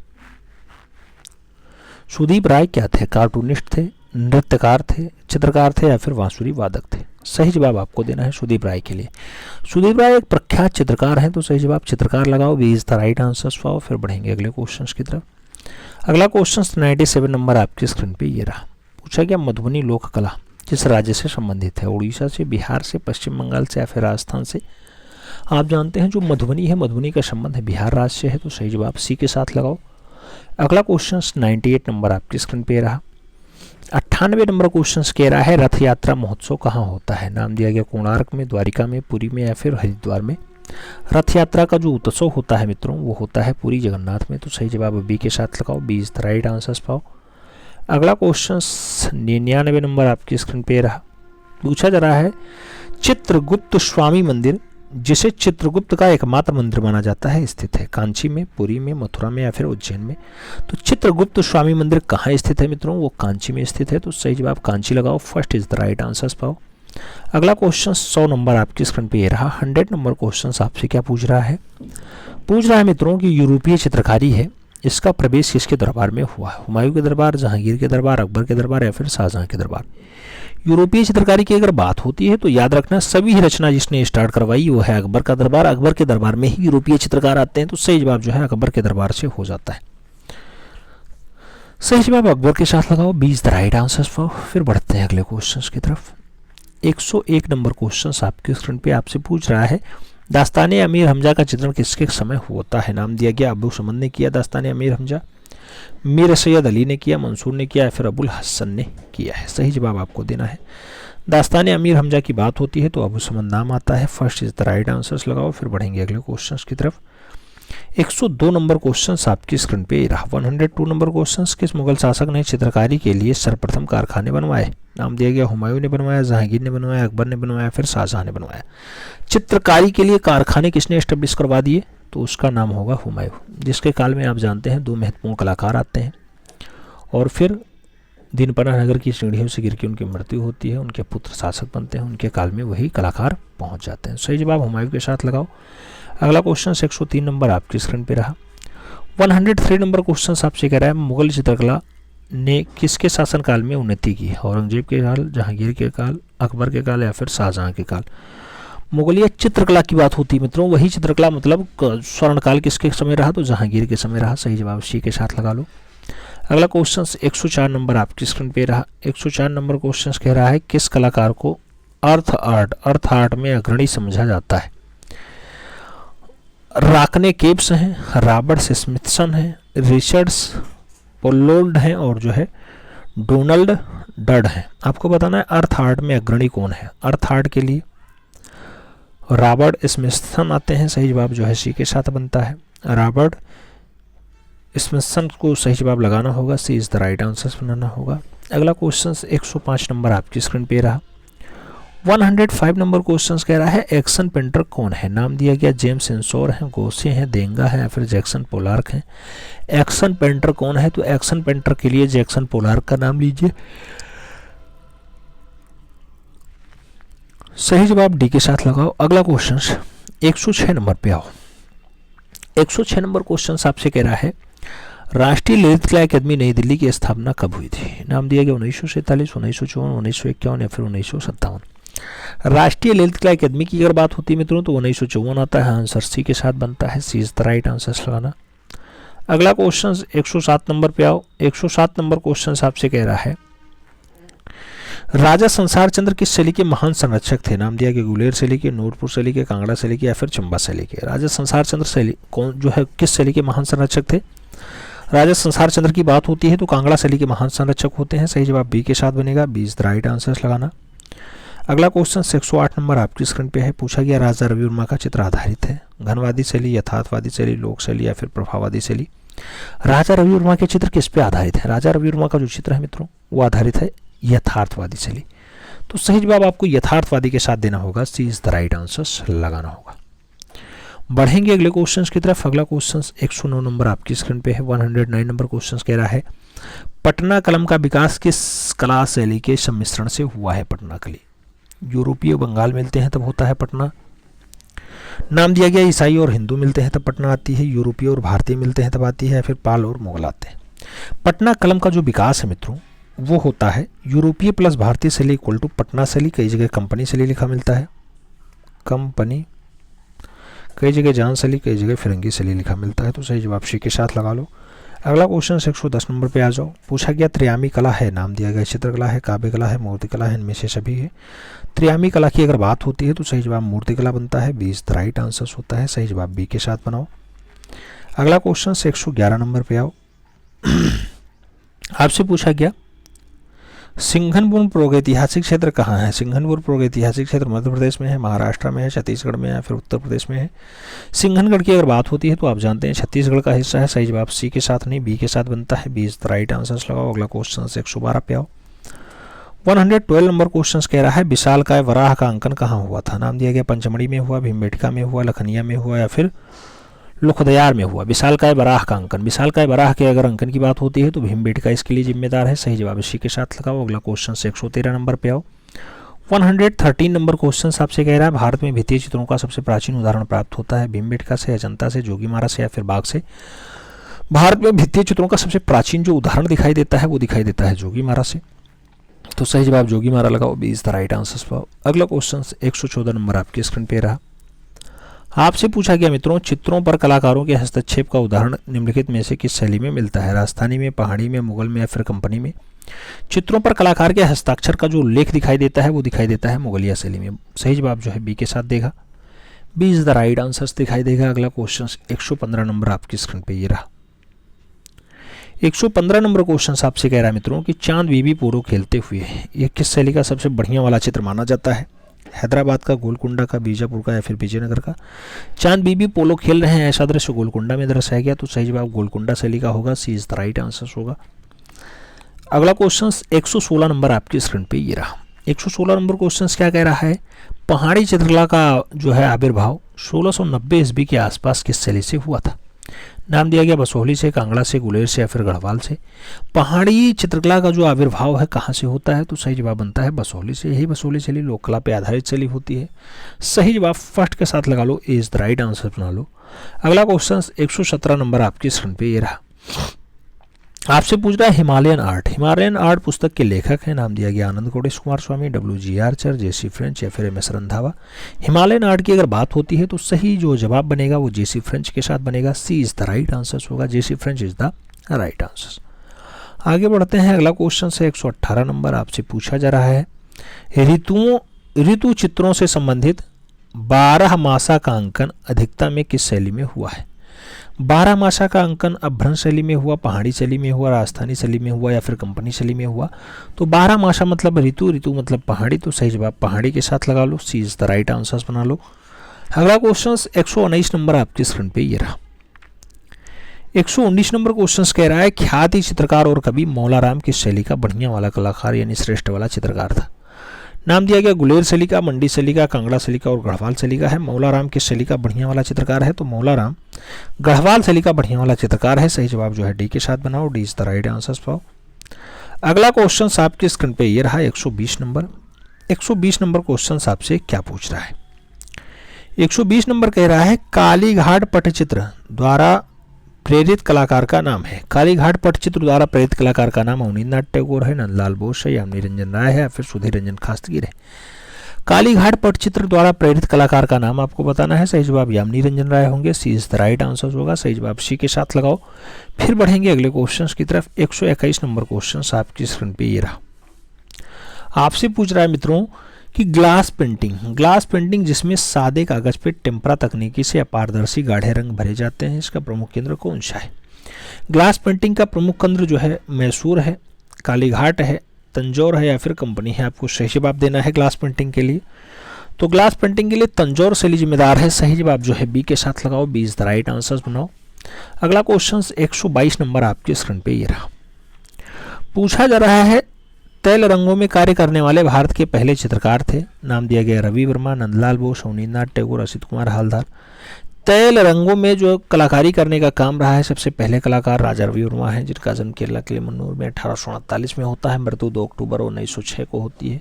सुदीप राय क्या थे, कार्टूनिस्ट थे, नृत्यकार थे, चित्रकार थे या फिर बांसुरी वादक थे। सही जवाब आपको देना है सुदीप राय के लिए। सुदीप राय एक प्रख्यात चित्रकार हैं, तो सही जवाब चित्रकार लगाओ, B is the right answer पाओ। फिर बढ़ेंगे अगले क्वेश्चंस की तरफ। अगला क्वेश्चन 97 नंबर आपकी स्क्रीन पे ये रहा। पूछा गया मधुबनी लोक कला किस राज्य से संबंधित है, उड़ीसा से, बिहार से, पश्चिम बंगाल से या फिर राजस्थान से। आप जानते हैं जो मधुबनी है, मधुबनी का संबंध है बिहार राज्य से है, तो सही जवाब सी के साथ लगाओ। अगला क्वेश्चन 98 नंबर आपकी स्क्रीन पे रहा। 98 नंबर क्वेश्चन कह रहा है रथ यात्रा महोत्सव कहाँ होता है। नाम दिया गया कोणार्क में, द्वारिका में, पुरी में या फिर हरिद्वार में। रथ यात्रा का जो उत्सव होता है मित्रों वो होता है पुरी जगन्नाथ में, तो सही जवाब बी के साथ लगाओ, B is the right answer पाओ। अगला क्वेश्चन 99 नंबर आपकी स्क्रीन पे रहा। पूछा जा रहा है चित्रगुप्त स्वामी मंदिर जिसे चित्रगुप्त का एकमात्र मंदिर माना जाता है स्थित है कांची में, पुरी में, मथुरा में या फिर उज्जैन में। तो चित्रगुप्त स्वामी मंदिर कहाँ स्थित है मित्रों, वो कांची में स्थित है, तो सही जवाब कांची लगाओ, first is the right answer पाओ। अगला क्वेश्चन 100 नंबर आपकी स्क्रीन पे ये रहा। 100 नंबर क्वेश्चन आपसे क्या पूछ रहा है, पूछ रहा है मित्रों की यूरोपीय चित्रकारी है इसका प्रवेश किसके दरबार में हुआ है। हुमायूं के दरबार, जहांगीर के दरबार, अकबर के दरबार या फिर शाहजहां के दरबार। यूरोपीय चित्रकारी की अगर बात होती है तो याद रखना सभी ही रचना जिसने स्टार्ट करवाई वो है अकबर का दरबार। अकबर के दरबार में ही यूरोपीय चित्रकार आते हैं, तो सही जवाब जो है अकबर के दरबार से हो जाता है। सही जवाब अकबर के साथ लगाओ, B is the right answer पाओ। फिर बढ़ते हैं अगले क्वेश्चन की तरफ। 101 नंबर क्वेश्चन आपके स्क्रीन पे आपसे पूछ रहा है दास्तान अमीर हमजा का चित्रण किसके समय होता है? नाम दिया गया अबू समद ने किया दास्तान अमीर हमजा, मीर सैयद अली ने किया, मंसूर ने किया या फिर अबुल हसन ने किया है। सही जवाब आपको देना है। दास्तान अमीर हमजा की बात होती है तो अबू समद नाम आता है। First is the right answers लगाओ, फिर बढ़ेंगे अगले क्वेश्चंस की तरफ। 102 नंबर क्वेश्चन आपकी स्क्रीन पे रहा। 102 नंबर क्वेश्चन, किस मुगल शासक ने चित्रकारी के लिए सर्वप्रथम कारखाने बनवाए? नाम दिया गया हुमायूं ने बनवाया, जहांगीर ने बनवाया, अकबर ने बनवाया, फिर शाहजहां ने बनवाया। चित्रकारी के लिए कारखाने किसने एस्टेब्लिश करवा दिए? तो उसका नाम होगा हुमायूं, जिसके काल में आप जानते हैं 2 महत्वपूर्ण कलाकार आते हैं और फिर दीनपना नगर की सीढ़ियों से गिर के उनकी मृत्यु होती है, उनके पुत्र शासक बनते हैं, उनके काल में वही कलाकार पहुंच जाते हैं। सही जवाब हुमायूं के साथ लगाओ। अगला क्वेश्चन 103 नंबर आपकी स्क्रीन पे रहा। 103 नंबर क्वेश्चन आपसे कह रहा है मुगल चित्रकला ने किसके शासनकाल में उन्नति की? औरंगजेब के काल, जहांगीर के काल, अकबर के काल या फिर शाहजहां के काल? मुगलिया चित्रकला की बात होती है मित्रों, वही चित्रकला मतलब स्वर्णकाल किसके समय रहा? तो जहांगीर के समय रहा। सही जवाब सी के साथ लगा लो। अगला क्वेश्चन 104 नंबर आपकी स्क्रीन पे रहा। 104 नंबर क्वेश्चन कह रहा है किस कलाकार को अर्थ आर्ट में अग्रणी समझा जाता है? राकने केब्स हैं, रॉबर्ट स्मिथसन हैं, रिचर्ड्स पोलोल्ड हैं और जो है डोनाल्ड डड हैं। आपको बताना है अर्थ आर्ट में अग्रणी कौन है। अर्थ आर्ट के लिए रॉबर्ट स्मिथसन आते हैं। सही जवाब जो है सी के साथ बनता है। रॉबर्ट स्मिथसन को सही जवाब लगाना होगा, सी इज द राइट आंसर बनाना होगा। अगला क्वेश्चन 105 नंबर आपकी स्क्रीन पे रहा। 105 नंबर क्वेश्चन कह रहा है एक्शन पेंटर कौन है? नाम दिया गया जेम्स एंसोर हैं, गोसे हैं, देंगा हैं या फिर जैक्सन पोलार्क हैं। एक्शन पेंटर कौन है? तो एक्शन पेंटर के लिए जैक्सन पोलार्क का नाम लीजिए। सही जवाब डी के साथ लगाओ। अगला क्वेश्चन 106 नंबर पे आओ। 106 नंबर क्वेश्चन आपसे कह रहा है राष्ट्रीय ललित कला अकादमी नई दिल्ली की स्थापना कब हुई थी? नाम दिया गया 1947, 1954, 1951 या फिर 1957। राष्ट्रीय ललित कला अकादमी की अगर बात होती है मित्रों तो 1954 आता है। आंसर सी के साथ बनता है, सी इज द राइट आंसर लगाना। अगला क्वेश्चन 107 नंबर पे आओ। 107 नंबर क्वेश्चन आपसे कह रहा है राजा संसार चंद्र किस शैली के महान संरक्षक थे? नाम दिया गया गुलेर शैली के, नूरपुर शैली के, कांगड़ा शैली के या फिर चंबा शैली के। राजा संसार चंद्र शैली कौन जो है किस शैली के महान संरक्षक थे? राजा संसार चंद्र की बात होती है तो कांगड़ा शैली के महान संरक्षक होते हैं। सही जवाब बी के साथ बनेगा, B is the right answer लगाना। अगला क्वेश्चन 108 नंबर आपकी स्क्रीन पे है। पूछा गया राजा रवि वर्मा का चित्र आधारित है घनवादी शैली, यथार्थवादी शैली, लोक शैली या फिर प्रभाववादी शैली। राजा रवि वर्मा के चित्र किस पे आधारित है? राजा रवि वर्मा का जो चित्र है मित्रों वो आधारित है यथार्थवादी शैली। तो सही जवाब आपको यथार्थवादी के साथ देना होगा, सी इज द राइट आंसर लगाना होगा। बढ़ेंगे अगले क्वेश्चन की तरफ। अगला क्वेश्चन 109 नंबर आपकी स्क्रीन पे है। 109 नंबर क्वेश्चन कह रहा है पटना कलम का विकास किस कला शैली के सम्मिश्रण से हुआ है? पटना कली यूरोपीय बंगाल मिलते हैं तब होता है पटना। नाम दिया गया ईसाई और हिंदू मिलते हैं तब पटना आती है। यूरोपीय और भारतीय मिलते हैं तब आती है, फिर पाल और मुगल आते हैं। पटना कलम का जो विकास है मित्रों वो होता है यूरोपीय प्लस भारतीय शैली इक्वल टू पटना शैली। कई जगह कंपनी शैली लिखा मिलता है, कंपनी, कई जगह जान शैली, कई जगह फिरंगी शैली लिखा मिलता है। तो सही जवाब सी के साथ लगा लो। अगला क्वेश्चन 110 नंबर पे आ जाओ। पूछा गया त्रियामी कला है, नाम दिया गया चित्रकला है, काव्य कला है, मूर्ति कला है, इनमें से सभी है। त्रियामी कला की अगर बात होती है तो सही जवाब मूर्ति कला बनता है, B is the right answer होता है। सही जवाब बी के साथ बनाओ। अगला क्वेश्चन 111 नंबर पे आओ। आपसे पूछा गया सिंघनपुर प्रागैतिहासिक क्षेत्र कहाँ है? सिंघनपुर प्रागैतिहासिक क्षेत्र मध्य प्रदेश में है, महाराष्ट्र में है, छत्तीसगढ़ में है, फिर उत्तर प्रदेश में है। सिंघनगढ़ की अगर बात होती है तो आप जानते हैं छत्तीसगढ़ का हिस्सा है। सही जवाब सी के साथ नहीं बी के साथ बनता है, B is the right answer लगाओ। अगला क्वेश्चन 112 पे आओ। 112 नंबर क्वेश्चन कह रहा है विशालकाय वराह का अंकन कहाँ हुआ था? नाम दिया गया पंचमढ़ी में हुआ, भीमबेटका में हुआ, लखनिया में हुआ या फिर लुखदयार में हुआ। विशालकाय वराह का अंकन, विशालकाय वराह के अगर अंकन की बात होती है तो भीमबेटका इसके लिए जिम्मेदार है। सही जवाब इसी के साथ लगाओ। अगला क्वेश्चन 113 नंबर पे आओ। 113 नंबर क्वेश्चन आपसे कह रहा है भारत में भित्तीय चित्रों का सबसे प्राचीन उदाहरण प्राप्त होता है भीमबेटका से, अजंता से, जोगीमारा से या फिर बाघ से। भारत में भित्तीय चित्रों का सबसे प्राचीन जो उदाहरण दिखाई देता है वो दिखाई देता है जोगीमारा से। तो सही जवाब जोगीमारा लगाओ, B is the right answer पाओ। अगला क्वेश्चन 114 नंबर आपकी स्क्रीन पे रहा। आपसे पूछा गया मित्रों चित्रों पर कलाकारों के हस्तक्षेप का उदाहरण निम्नलिखित में से किस शैली में मिलता है? राजस्थानी में, पहाड़ी में, मुगल में या फिर कंपनी में। चित्रों पर कलाकार के हस्ताक्षर का जो उल्लेख दिखाई देता है वो दिखाई देता है मुगलिया शैली में। सही जवाब जो है बी के साथ देगा, B is the right answer दिखाई देगा। अगला क्वेश्चन 115 नंबर आपकी स्क्रीन पे ये रहा। 115 नंबर क्वेश्चन आपसे कह रहा है मित्रों कि चांद बीबी पोलो खेलते हुए ये किस शैली का सबसे बढ़िया वाला चित्र माना जाता है? हैदराबाद का, गोलकुंडा का, बीजापुर का या फिर विजयनगर का? चांद बीबी पोलो खेल रहे हैं ऐसा दृश्य गोलकुंडा में दर्शाया गया, तो सही जवाब गोलकुंडा शैली का होगा। सी इज द राइट आंसर होगा। अगला क्वेश्चन 116 नंबर आपकी स्क्रीन पे ये रहा। 116 नंबर क्वेश्चन क्या कह रहा है? पहाड़ी चित्रकला का जो है आविर्भाव 1690 ईस्वी के आसपास किस शैली से हुआ था? नाम दिया गया बसोहली से, कांगड़ा से, गुलेर से या फिर गढ़वाल से। पहाड़ी चित्रकला का जो आविर्भाव है कहाँ से होता है? तो सही जवाब बनता है बसोहली से। यही बसोहली शैली लोक कला पे आधारित शैली होती है। सही जवाब फर्स्ट के साथ लगा लो, ए इज द राइट आंसर बना लो। अगला क्वेश्चन 117 नंबर आपकी स्क्रीन पे ये रहा। आपसे पूछ रहा है हिमालयन आर्ट। हिमालयन आर्ट पुस्तक के लेखक हैं, नाम दिया गया आनंद कोटेश कुमार स्वामी, WG आर्चर, JC फ्रेंच या फिर MS रंधावा। हिमालयन आर्ट की अगर बात होती है तो सही जो जवाब बनेगा वो JC फ्रेंच के साथ बनेगा। सी इज द राइट आंसर होगा। JC French is the right answer. आगे बढ़ते हैं। अगला क्वेश्चन से 118 नंबर आपसे पूछा जा रहा है ऋतु चित्रों से संबंधित 12 मासा का अंकन अधिकता में किस शैली में हुआ है? 12 मासा का अंकन अभ्रंश शैली में हुआ, पहाड़ी शैली में हुआ, राजस्थानी शैली में हुआ या फिर कंपनी शैली में हुआ? तो 12 मासा मतलब ऋतु, ऋतु मतलब पहाड़ी, तो सही जवाब पहाड़ी के साथ लगा लो। सी इज द राइट आंसर बना लो। अगला क्वेश्चन 119 नंबर आपकी स्क्रीन पे ये रहा। 119 नंबर क्वेश्चन कह रहा है ख्याति चित्रकार और कवि मौलाराम किस शैली का बढ़िया वाला कलाकार यानी श्रेष्ठ वाला चित्रकार था? नाम दिया गया गुलेर शैली का, मंडी शैली का, कांगड़ा शैली का और गढ़वाल शैली का है। मौलाराम किस शैली का बढ़िया वाला चित्रकार है? तो मौलाराम गढ़वाल शैली का बढ़िया वाला चित्रकार है। सही जवाब जो है डी के साथ बनाओ। D is the right answer पाओ। अगला क्वेश्चन आपके स्क्रीन पे ये रहा 120 नंबर। 120 नंबर क्वेश्चन आपसे क्या पूछ रहा है? 120 नंबर कह रहा है कालीघाट पटचित्र द्वारा प्रेरित कलाकार का नाम है। कालीघाट पटचित्र द्वारा प्रेरित कलाकार का नाम अवनींद्रनाथ टैगोर है, नंदलाल बोस है, यामिनी रंजन राय है या फिर सुधीर रंजन खासगीर है। कालीघाट पटचित्र द्वारा प्रेरित कलाकार का नाम आपको बताना है। सही जवाब यामिनी रंजन राय होंगे। सी इज द राइट आंसर होगा। सही जवाब सी के साथ लगाओ। फिर बढ़ेंगे अगले क्वेश्चन की तरफ। 121 नंबर क्वेश्चन आपकी स्क्रीन पे ये रहा। आपसे पूछ रहा है मित्रों कि ग्लास पेंटिंग जिसमें सादे कागज पे टेम्परा तकनीकी से अपारदर्शी गाढ़े रंग भरे जाते हैं, इसका प्रमुख केंद्र कौन सा है? ग्लास पेंटिंग का प्रमुख केंद्र जो है मैसूर है, कालीघाट है, तंजौर है या फिर कंपनी है। आपको सही जवाब देना है ग्लास पेंटिंग के लिए। तो ग्लास पेंटिंग के लिए तंजौर शैली जिम्मेदार है। सही जवाब जो है बी के साथ लगाओ। B is the right answer बनाओ। अगला क्वेश्चन 122 नंबर आपके स्क्रीन पे ये रहा। पूछा जा रहा है तैल रंगों में कार्य करने वाले भारत के पहले चित्रकार थे। नाम दिया गया रवि वर्मा, नंदलाल बोस, अवनींद्रनाथ टैगोर, असित कुमार हालदार। तैल रंगों में जो कलाकारी करने का काम रहा है सबसे पहले कलाकार राजा रवि वर्मा है, जिनका जन्म केरला के मन्नूर में 1848 में होता है। मृत्यु 2 अक्टूबर 1906 को होती है।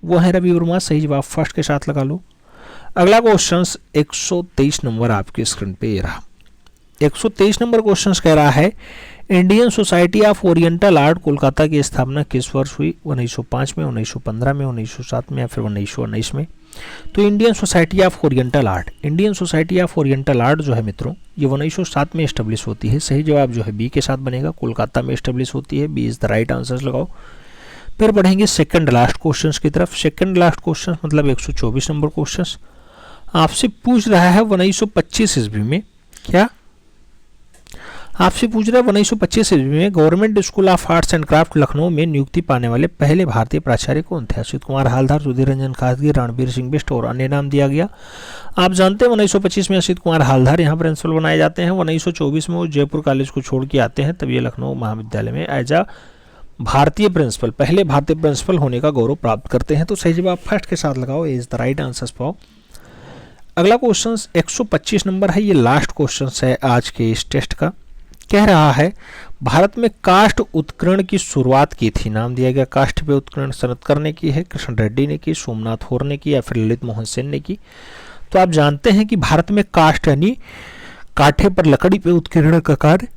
वो है रवि वर्मा। सही जवाब फर्स्ट के साथ लगा लो। अगला क्वेश्चन 123 नंबर आपकी स्क्रीन पे ये रहा। 123 नंबर क्वेश्चन कह रहा है Indian society of oriental art Kolkata की स्थापना किस वर्ष हुई? 1905 में, 1915 में, 1907 में या फिर 1919 में? तो Indian society of oriental art जो है मित्रों ये 1907 में एस्टेब्लिश होती है। सही जवाब जो है बी के साथ बनेगा। कोलकाता में एस्टेब्लिश होती है। B is the right answer लगाओ। फिर बढ़ेंगे सेकंड लास्ट क्वेश्चन की तरफ। सेकंड लास्ट क्वेश्चन मतलब 124 नंबर क्वेश्चन आपसे पूछ रहा है 1925 ईस्वी में क्या? आपसे पूछ रहा है 1925 ईस्वी में government school of arts and craft Lucknow में नियुक्ति पाने वाले पहले भारतीय प्राचार्य कौन थे? असित कुमार हालदार, सुधीर रंजन खासगी, रणबीर सिंह बिष्ट और अन्य नाम दिया गया। आप जानते हैं 1925 में असित कुमार हालदार यहाँ प्रिंसिपल बनाए जाते हैं। 1924 में वो जयपुर कॉलेज को छोड़ के आते हैं, तब ये लखनऊ महाविद्यालय में एज अ भारतीय प्रिंसिपल, पहले भारतीय प्रिंसिपल होने का गौरव प्राप्त करते हैं। तो सही जवाब फर्स्ट के साथ लगाओ। इज द राइट आंसर पाओ। अगला क्वेश्चन 125 नंबर है। ये लास्ट क्वेश्चन है आज के इस टेस्ट का। कह रहा है भारत में काष्ठ उत्कीर्ण की शुरुआत की थी। नाम दिया गया काष्ठ पे उत्कीर्ण सनतकर ने की है, कृष्ण रेड्डी ने की, सोमनाथ होर ने की या फिर ललित मोहन सेन ने की। तो आप जानते हैं कि भारत में काष्ठ यानी काठे पर लकड़ी पे उत्कीर्ण का कार्य